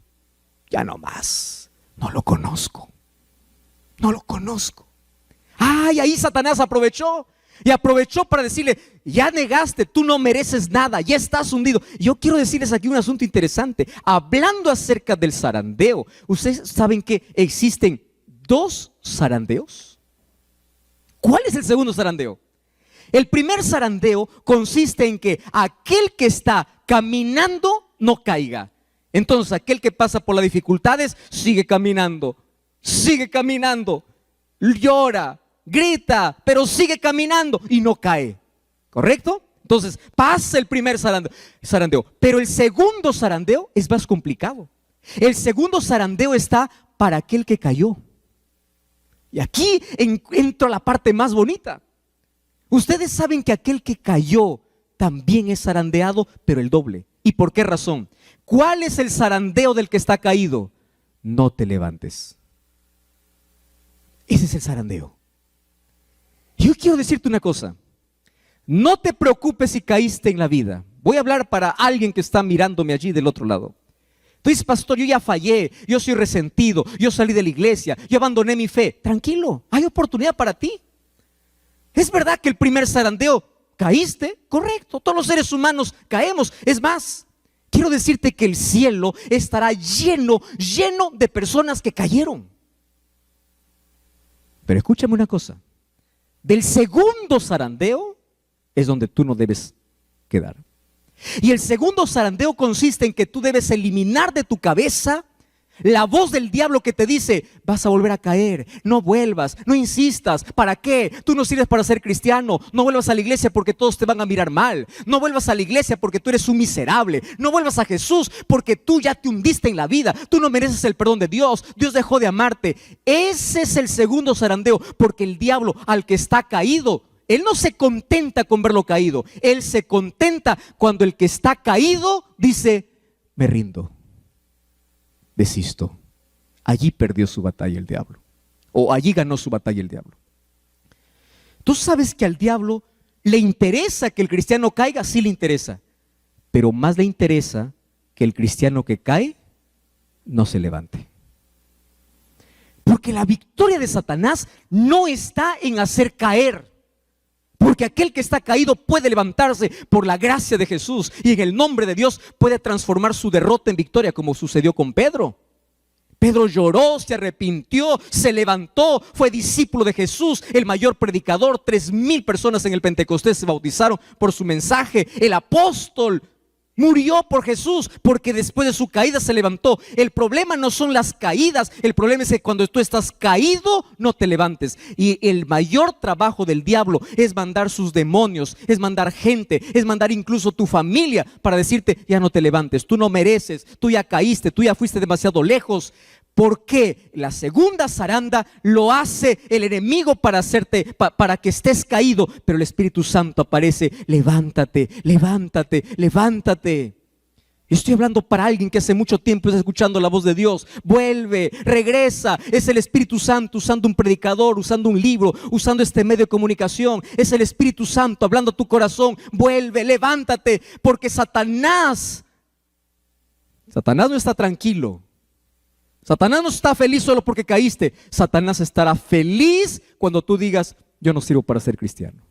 ya no más, no lo conozco, no lo conozco. Ay, ahí Satanás aprovechó. Y aprovechó para decirle, ya negaste, tú no mereces nada, ya estás hundido. Yo quiero decirles aquí un asunto interesante. Hablando acerca del zarandeo, ¿ustedes saben que existen dos zarandeos? ¿Cuál es el segundo zarandeo? El primer zarandeo consiste en que aquel que está caminando no caiga. Entonces aquel que pasa por las dificultades sigue caminando, llora, grita, pero sigue caminando y no cae. ¿Correcto? Entonces pasa el primer zarandeo. Pero el segundo zarandeo es más complicado. El segundo zarandeo está para aquel que cayó. Y aquí entra la parte más bonita. Ustedes saben que aquel que cayó también es zarandeado, pero el doble. ¿Y por qué razón? ¿Cuál es el zarandeo del que está caído? No te levantes. Ese es el zarandeo. Yo quiero decirte una cosa. No te preocupes si caíste en la vida. Voy a hablar para alguien que está mirándome allí del otro lado. Tú dices, pastor, yo ya fallé, yo soy resentido, yo salí de la iglesia, yo abandoné mi fe. Tranquilo, hay oportunidad para ti. Es verdad que el primer zarandeo caíste, correcto. Todos los seres humanos caemos. Es más, quiero decirte que el cielo estará lleno de personas que cayeron. Pero escúchame una cosa. Del segundo zarandeo es donde tú no debes quedar. Y el segundo zarandeo consiste en que tú debes eliminar de tu cabeza la voz del diablo que te dice, vas a volver a caer, no vuelvas, no insistas, ¿para qué? Tú no sirves para ser cristiano, no vuelvas a la iglesia porque todos te van a mirar mal, no vuelvas a la iglesia porque tú eres un miserable, no vuelvas a Jesús porque tú ya te hundiste en la vida, tú no mereces el perdón de Dios, Dios dejó de amarte. Ese es el segundo zarandeo, porque el diablo al que está caído, él no se contenta con verlo caído, él se contenta cuando el que está caído dice, me rindo. Desisto. Allí perdió su batalla el diablo. O allí ganó su batalla el diablo. Tú sabes que al diablo le interesa que el cristiano caiga, sí le interesa. Pero más le interesa que el cristiano que cae no se levante. Porque la victoria de Satanás no está en hacer caer. Porque aquel que está caído puede levantarse por la gracia de Jesús y en el nombre de Dios puede transformar su derrota en victoria, como sucedió con Pedro. Pedro lloró, se arrepintió, se levantó, fue discípulo de Jesús, el mayor predicador. 3,000 personas en el Pentecostés se bautizaron por su mensaje. El apóstol murió por Jesús porque después de su caída se levantó. El problema no son las caídas, el problema es que cuando tú estás caído no te levantes. Y el mayor trabajo del diablo es mandar sus demonios, es mandar gente, es mandar incluso tu familia para decirte, ya no te levantes, tú no mereces, tú ya caíste, tú ya fuiste demasiado lejos. Porque la segunda zaranda lo hace el enemigo para hacerte, para que estés caído, pero el Espíritu Santo aparece, levántate, levántate, levántate. Estoy hablando para alguien que hace mucho tiempo está escuchando la voz de Dios. Vuelve, regresa. Es el Espíritu Santo usando un predicador, usando un libro, usando este medio de comunicación. Es el Espíritu Santo hablando a tu corazón. Vuelve, levántate, porque Satanás no está tranquilo. Satanás no está feliz solo porque caíste. Satanás estará feliz cuando tú digas, yo no sirvo para ser cristiano,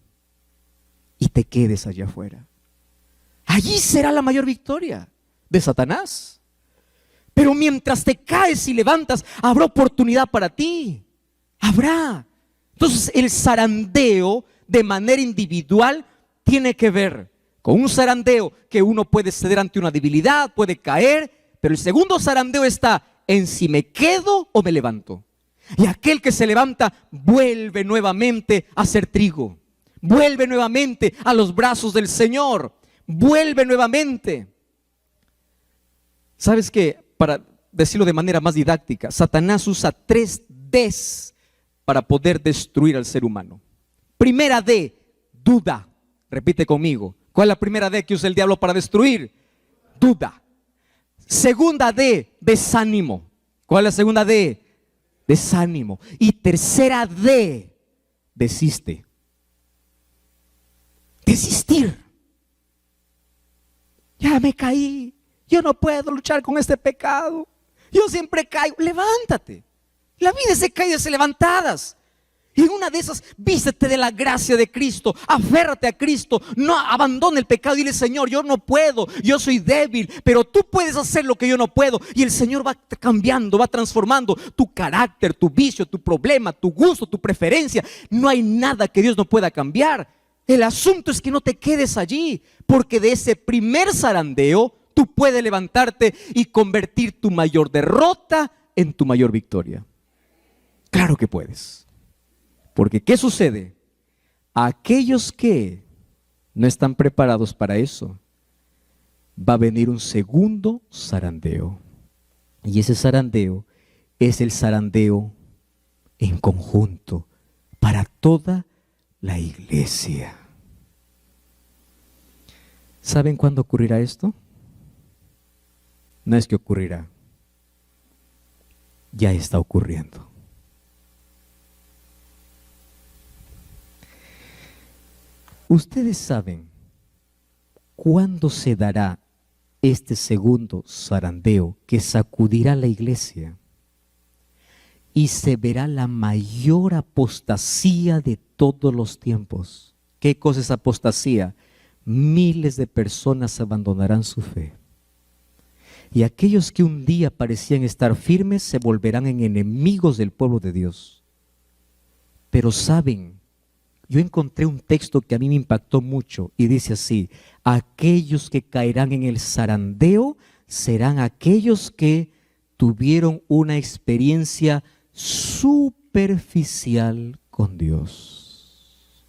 y te quedes allá afuera. Allí será la mayor victoria de Satanás. Pero mientras te caes y levantas, habrá oportunidad para ti. Habrá. Entonces el zarandeo de manera individual tiene que ver con un zarandeo que uno puede ceder ante una debilidad, puede caer, pero el segundo zarandeo está en si me quedo o me levanto. Y aquel que se levanta vuelve nuevamente a ser trigo, vuelve nuevamente a los brazos del Señor, vuelve nuevamente. ¿Sabes qué? Para decirlo de manera más didáctica, Satanás usa 3 Ds para poder destruir al ser humano. Primera D, duda. Repite conmigo. ¿Cuál es la primera D que usa el diablo para destruir? Duda. Segunda D, desánimo. ¿Cuál es la segunda D? Desánimo. Y tercera D, desiste. Desistir. Ya me caí, Yo no puedo luchar con este pecado. Yo siempre caigo. Levántate. La vida es de caídas y levantadas. Y en una de esas, vístete de la gracia de Cristo, aférrate a Cristo, no abandone el pecado y dile: Señor, yo no puedo, yo soy débil, pero tú puedes hacer lo que yo no puedo. Y el Señor va cambiando, va transformando tu carácter, tu vicio, tu problema, tu gusto, tu preferencia. No hay nada que Dios no pueda cambiar. El asunto es que no te quedes allí, porque de ese primer zarandeo tú puedes levantarte y convertir tu mayor derrota en tu mayor victoria. Claro que puedes. Porque ¿qué sucede? Aquellos que no están preparados para eso, va a venir un segundo zarandeo. Y ese zarandeo es el zarandeo en conjunto para toda la iglesia. ¿Saben cuándo ocurrirá esto? No es que ocurrirá, ya está ocurriendo. ¿Ustedes saben cuándo se dará este segundo zarandeo que sacudirá la iglesia y se verá la mayor apostasía de todos los tiempos? ¿Qué cosa es apostasía? Miles de personas abandonarán su fe. Y aquellos que un día parecían estar firmes se volverán en enemigos del pueblo de Dios. Pero saben, yo encontré un texto que a mí me impactó mucho y dice así: aquellos que caerán en el zarandeo serán aquellos que tuvieron una experiencia superficial con Dios.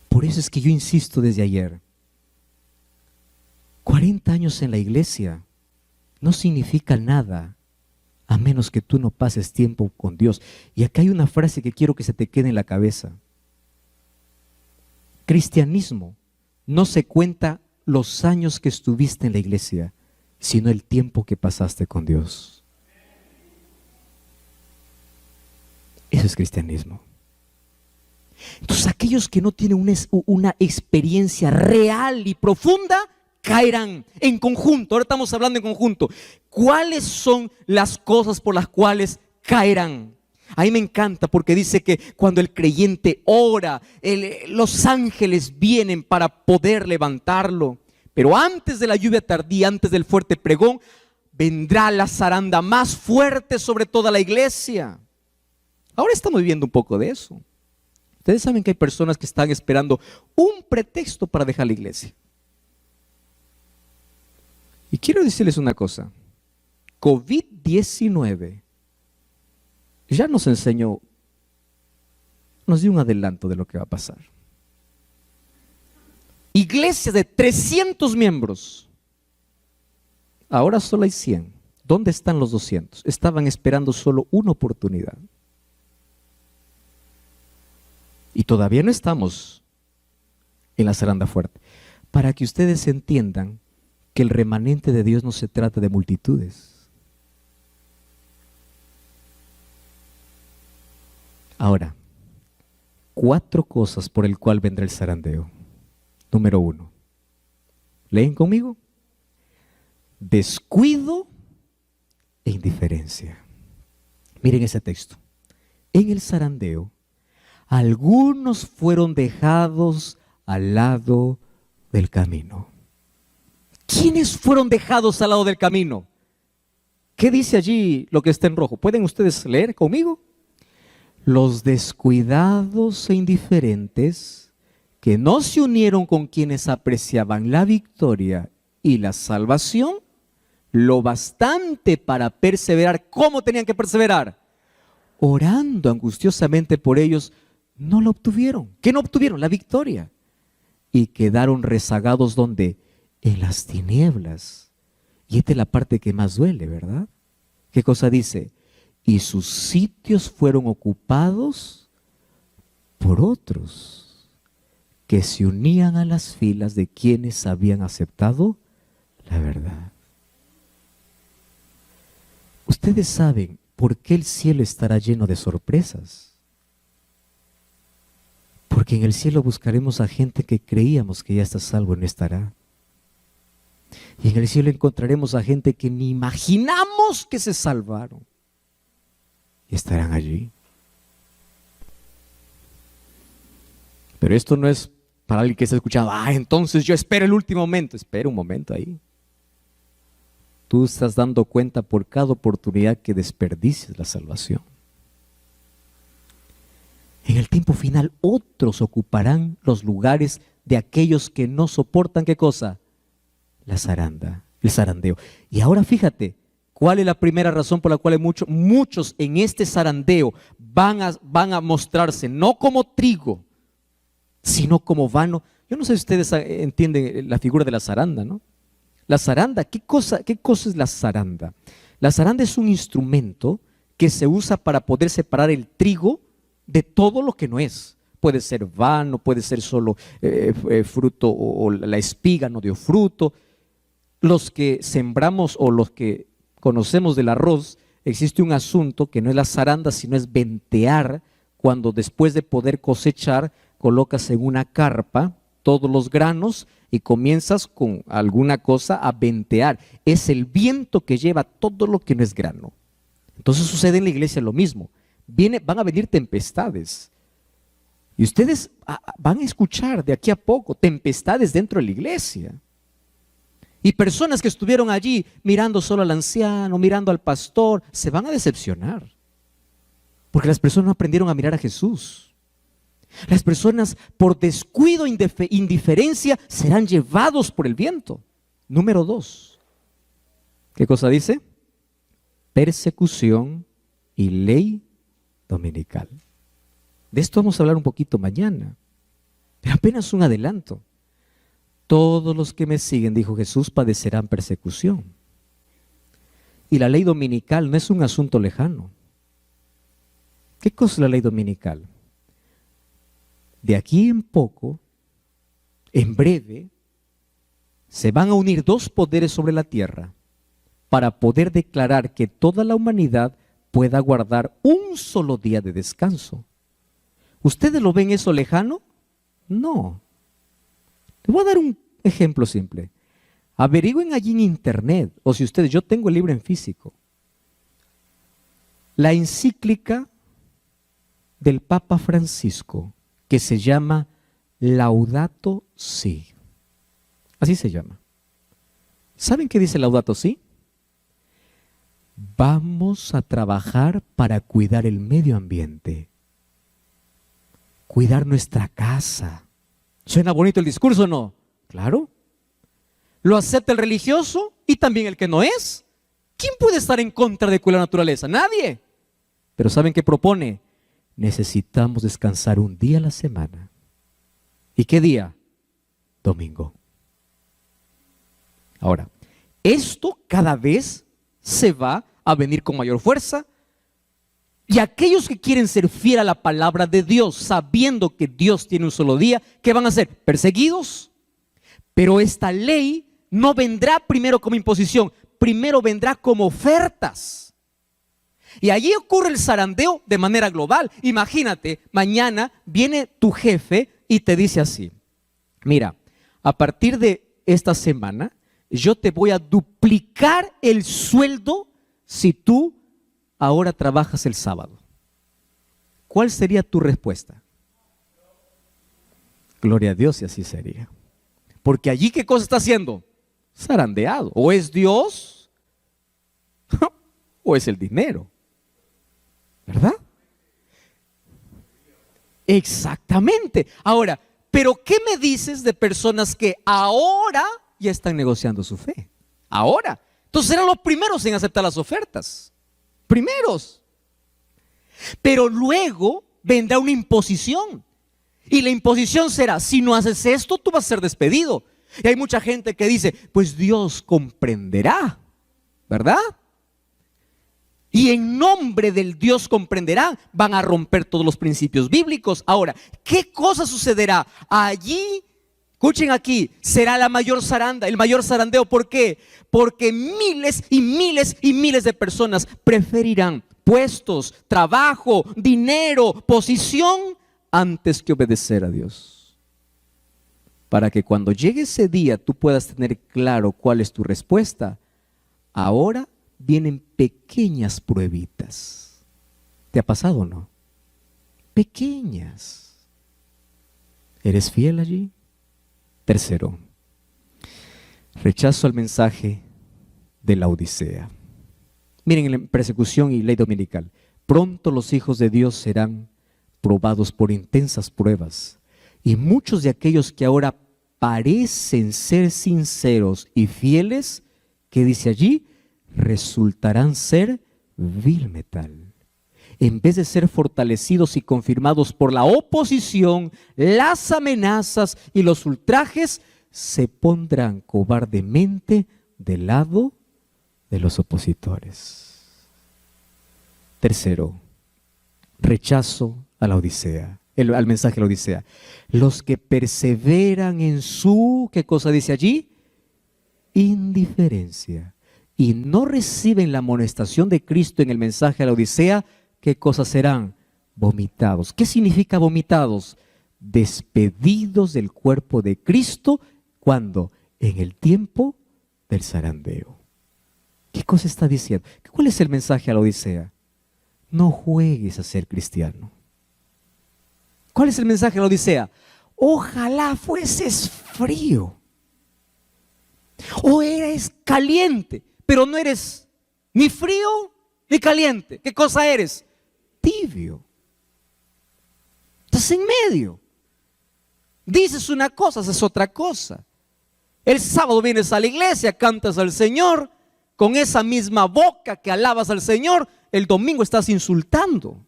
Por eso es que yo insisto desde ayer, 40 años en la iglesia no significa nada a menos que tú no pases tiempo con Dios. Y acá hay una frase que quiero que se te quede en la cabeza. Cristianismo no se cuenta los años que estuviste en la iglesia, sino el tiempo que pasaste con Dios. Eso es cristianismo. Entonces, aquellos que no tienen una experiencia real y profunda, caerán en conjunto. Ahora estamos hablando en conjunto. ¿Cuáles son las cosas por las cuales caerán? A mí me encanta porque dice que cuando el creyente ora, los ángeles vienen para poder levantarlo. Pero antes de la lluvia tardía, antes del fuerte pregón, vendrá la zaranda más fuerte sobre toda la iglesia. Ahora estamos viviendo un poco de eso. Ustedes saben que hay personas que están esperando un pretexto para dejar la iglesia. Y quiero decirles una cosa. COVID-19 ya nos enseñó, nos dio un adelanto de lo que va a pasar. Iglesias de 300 miembros, ahora solo hay 100. ¿Dónde están los 200? Estaban esperando solo una oportunidad. Y todavía no estamos en la zaranda fuerte. Para que ustedes entiendan que el remanente de Dios no se trata de multitudes. Ahora, 4 cosas por el cual vendrá el zarandeo. Número 1. ¿Leen conmigo? Descuido e indiferencia. Miren ese texto. En el zarandeo, algunos fueron dejados al lado del camino. ¿Quiénes fueron dejados al lado del camino? ¿Qué dice allí lo que está en rojo? ¿Pueden ustedes leer conmigo? Los descuidados e indiferentes que no se unieron con quienes apreciaban la victoria y la salvación, lo bastante para perseverar. ¿Cómo tenían que perseverar? Orando angustiosamente por ellos, no lo obtuvieron. ¿Qué no obtuvieron? La victoria. Y quedaron rezagados ¿dónde? En las tinieblas. Y esta es la parte que más duele, ¿verdad? ¿Qué cosa dice? Y sus sitios fueron ocupados por otros que se unían a las filas de quienes habían aceptado la verdad. Ustedes saben por qué el cielo estará lleno de sorpresas. Porque en el cielo buscaremos a gente que creíamos que ya está salvo y no estará. Y en el cielo encontraremos a gente que ni imaginamos que se salvaron. Y estarán allí. Pero esto no es para alguien que está escuchando, entonces yo espero el último momento. Espera un momento ahí. Tú estás dando cuenta por cada oportunidad que desperdicies la salvación. En el tiempo final, otros ocuparán los lugares de aquellos que no soportan, ¿qué cosa? La zaranda, el zarandeo. Y ahora fíjate, ¿cuál es la primera razón por la cual muchos en este zarandeo van a mostrarse no como trigo, sino como vano? Yo no sé si ustedes entienden la figura de la zaranda, ¿no? La zaranda, ¿qué cosa es la zaranda? La zaranda es un instrumento que se usa para poder separar el trigo de todo lo que no es. Puede ser vano, puede ser solo fruto o la espiga no dio fruto. Los que sembramos o los que conocemos del arroz, existe un asunto que no es la zaranda, sino es ventear, cuando después de poder cosechar, colocas en una carpa todos los granos y comienzas con alguna cosa a ventear. Es el viento que lleva todo lo que no es grano. Entonces sucede en la iglesia lo mismo. Van a venir tempestades. Y ustedes van a escuchar de aquí a poco tempestades dentro de la iglesia. Y personas que estuvieron allí mirando solo al anciano, mirando al pastor, se van a decepcionar. Porque las personas no aprendieron a mirar a Jesús. Las personas por descuido, indiferencia, serán llevados por el viento. Número 2. ¿Qué cosa dice? Persecución y ley dominical. De esto vamos a hablar un poquito mañana, pero apenas un adelanto. Todos los que me siguen, dijo Jesús, padecerán persecución. Y la ley dominical no es un asunto lejano. ¿Qué cosa es la ley dominical? De aquí en poco, en breve, se van a unir dos poderes sobre la tierra para poder declarar que toda la humanidad pueda guardar un solo día de descanso. ¿Ustedes lo ven eso lejano? No. Les voy a dar un ejemplo simple. Averigüen allí en internet, o si ustedes, yo tengo el libro en físico, la encíclica del Papa Francisco, que se llama Laudato Si. Así se llama. ¿Saben qué dice Laudato Si? Vamos a trabajar para cuidar el medio ambiente, cuidar nuestra casa. ¿Suena bonito el discurso o no? Claro. Lo acepta el religioso y también el que no es. ¿Quién puede estar en contra de cuidar la naturaleza? Nadie. Pero ¿saben qué propone? Necesitamos descansar un día a la semana. ¿Y qué día? Domingo. Ahora, esto cada vez se va a venir con mayor fuerza. Y aquellos que quieren ser fieles a la palabra de Dios, sabiendo que Dios tiene un solo día, ¿qué van a hacer? Perseguidos. Pero esta ley no vendrá primero como imposición, primero vendrá como ofertas. Y allí ocurre el zarandeo de manera global. Imagínate, mañana viene tu jefe y te dice así: mira, a partir de esta semana, yo te voy a duplicar el sueldo si tú ahora trabajas el sábado. ¿Cuál sería tu respuesta? Gloria a Dios, y así sería. Porque allí, ¿qué cosa está haciendo? Zarandeado. O es Dios o es el dinero, ¿verdad? Exactamente. Ahora, ¿pero qué me dices de personas que ahora ya están negociando su fe? Ahora. Entonces eran los primeros en aceptar las ofertas. Primeros. Pero luego vendrá una imposición. Y la imposición será: si no haces esto, tú vas a ser despedido. Y hay mucha gente que dice: pues Dios comprenderá, ¿verdad? Y en nombre del Dios comprenderá, van a romper todos los principios bíblicos. Ahora, ¿qué cosa sucederá? Allí, escuchen aquí, será la mayor zaranda, el mayor zarandeo. ¿Por qué? Porque miles y miles y miles de personas preferirán puestos, trabajo, dinero, posición, antes que obedecer a Dios. para que cuando llegue ese día tú puedas tener claro cuál es tu respuesta. Ahora vienen pequeñas pruebitas. ¿Te ha pasado o no? Pequeñas. ¿Eres fiel allí? Tercero, rechazo al mensaje de la Odisea. Miren, en persecución y ley dominical, pronto los hijos de Dios serán probados por intensas pruebas, y muchos de aquellos que ahora parecen ser sinceros y fieles, ¿qué dice allí? Resultarán ser vil metal. En vez de ser fortalecidos y confirmados por la oposición, las amenazas y los ultrajes, se pondrán cobardemente del lado de los opositores. Tercero, rechazo a la Odisea, al mensaje de la Odisea. Los que perseveran en su, ¿qué cosa dice allí? Indiferencia. Y no reciben la amonestación de Cristo en el mensaje de la Odisea, ¿qué cosas serán? Vomitados. ¿Qué significa vomitados? Despedidos del cuerpo de Cristo, ¿cuándo? En el tiempo del zarandeo. ¿Qué cosa está diciendo? ¿Cuál es el mensaje a la Odisea? No juegues a ser cristiano. ¿Cuál es el mensaje a la Odisea? Ojalá fueses frío. O eres caliente, pero no eres ni frío ni caliente. ¿Qué cosa eres? Tibio. Estás en medio. Dices una cosa, haces otra cosa. El sábado vienes a la iglesia, cantas al Señor, con esa misma boca que alabas al Señor, el domingo estás insultando.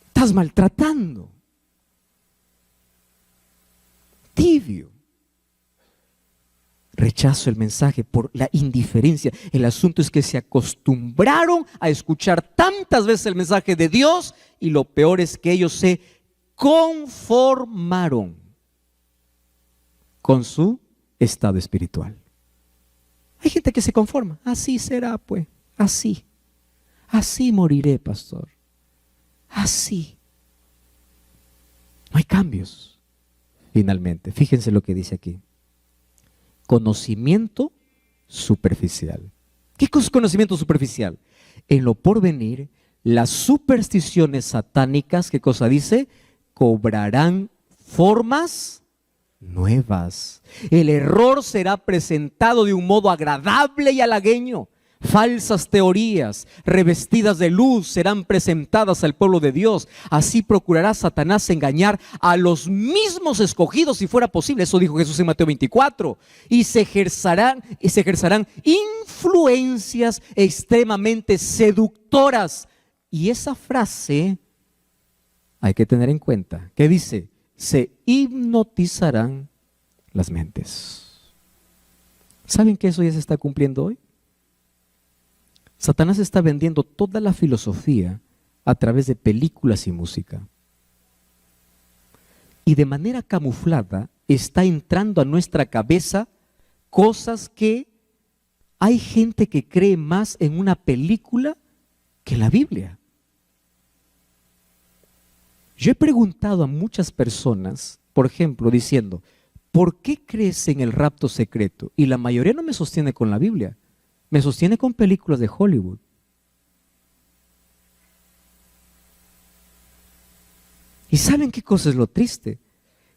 Estás maltratando. Tibio. Rechazo el mensaje por la indiferencia. El asunto es que se acostumbraron a escuchar tantas veces el mensaje de Dios y lo peor es que ellos se conformaron con su estado espiritual. Hay gente que se conforma. Así será, pues. Así. Así moriré, pastor. Así. No hay cambios. Finalmente, fíjense lo que dice aquí. Conocimiento superficial. ¿Qué es conocimiento superficial? En lo porvenir, las supersticiones satánicas, ¿qué cosa dice? Cobrarán formas nuevas. El error será presentado de un modo agradable y halagueño. Falsas teorías revestidas de luz serán presentadas al pueblo de Dios. Así procurará Satanás engañar a los mismos escogidos si fuera posible. Eso dijo Jesús en Mateo 24. Y se ejercerán influencias extremadamente seductoras. Y esa frase hay que tener en cuenta. ¿Qué dice? Se hipnotizarán las mentes. ¿Saben que eso ya se está cumpliendo hoy? Satanás está vendiendo toda la filosofía a través de películas y música. Y de manera camuflada está entrando a nuestra cabeza cosas que hay gente que cree más en una película que en la Biblia. Yo he preguntado a muchas personas, por ejemplo, diciendo, ¿por qué crees en el rapto secreto? Y la mayoría no me sostiene con la Biblia. Me sostiene con películas de Hollywood. ¿Y saben qué cosa es lo triste?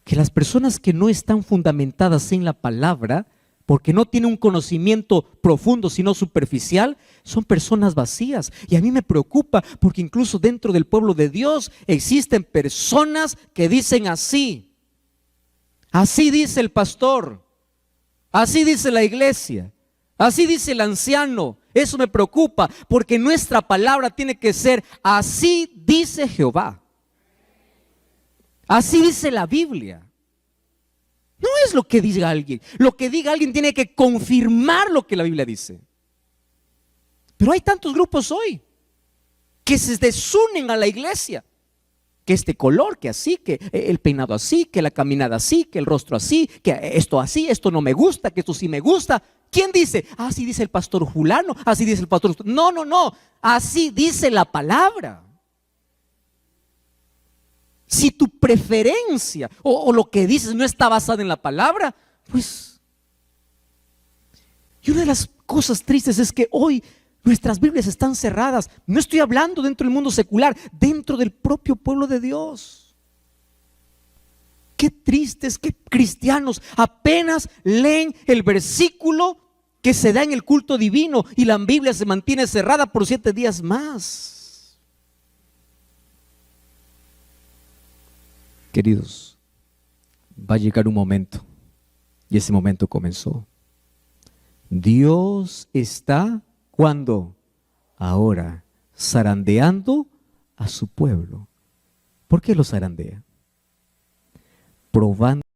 Que las personas que no están fundamentadas en la palabra, porque no tienen un conocimiento profundo, sino superficial, son personas vacías. Y a mí me preocupa porque incluso dentro del pueblo de Dios existen personas que dicen así. Así dice el pastor. Así dice la iglesia. Así dice el anciano. Eso me preocupa porque nuestra palabra tiene que ser así dice Jehová. Así dice la Biblia. No es lo que diga alguien. Lo que diga alguien tiene que confirmar lo que la Biblia dice. Pero hay tantos grupos hoy que se desunen a la iglesia. Que este color, que así, que el peinado así, que la caminada así, que el rostro así, que esto así, esto no me gusta, que esto sí me gusta. ¿Quién dice? Así dice el pastor fulano, así dice el pastor. No. Así dice la palabra. Si tu preferencia o lo que dices no está basada en la palabra, pues... Y una de las cosas tristes es que hoy nuestras Biblias están cerradas. No estoy hablando dentro del mundo secular, dentro del propio pueblo de Dios. Qué tristes que cristianos apenas leen el versículo que se da en el culto divino y la Biblia se mantiene cerrada por 7 días más. Queridos, va a llegar un momento, y ese momento comenzó. Dios está, ¿cuándo? Ahora, zarandeando a su pueblo. ¿Por qué lo zarandea? Probando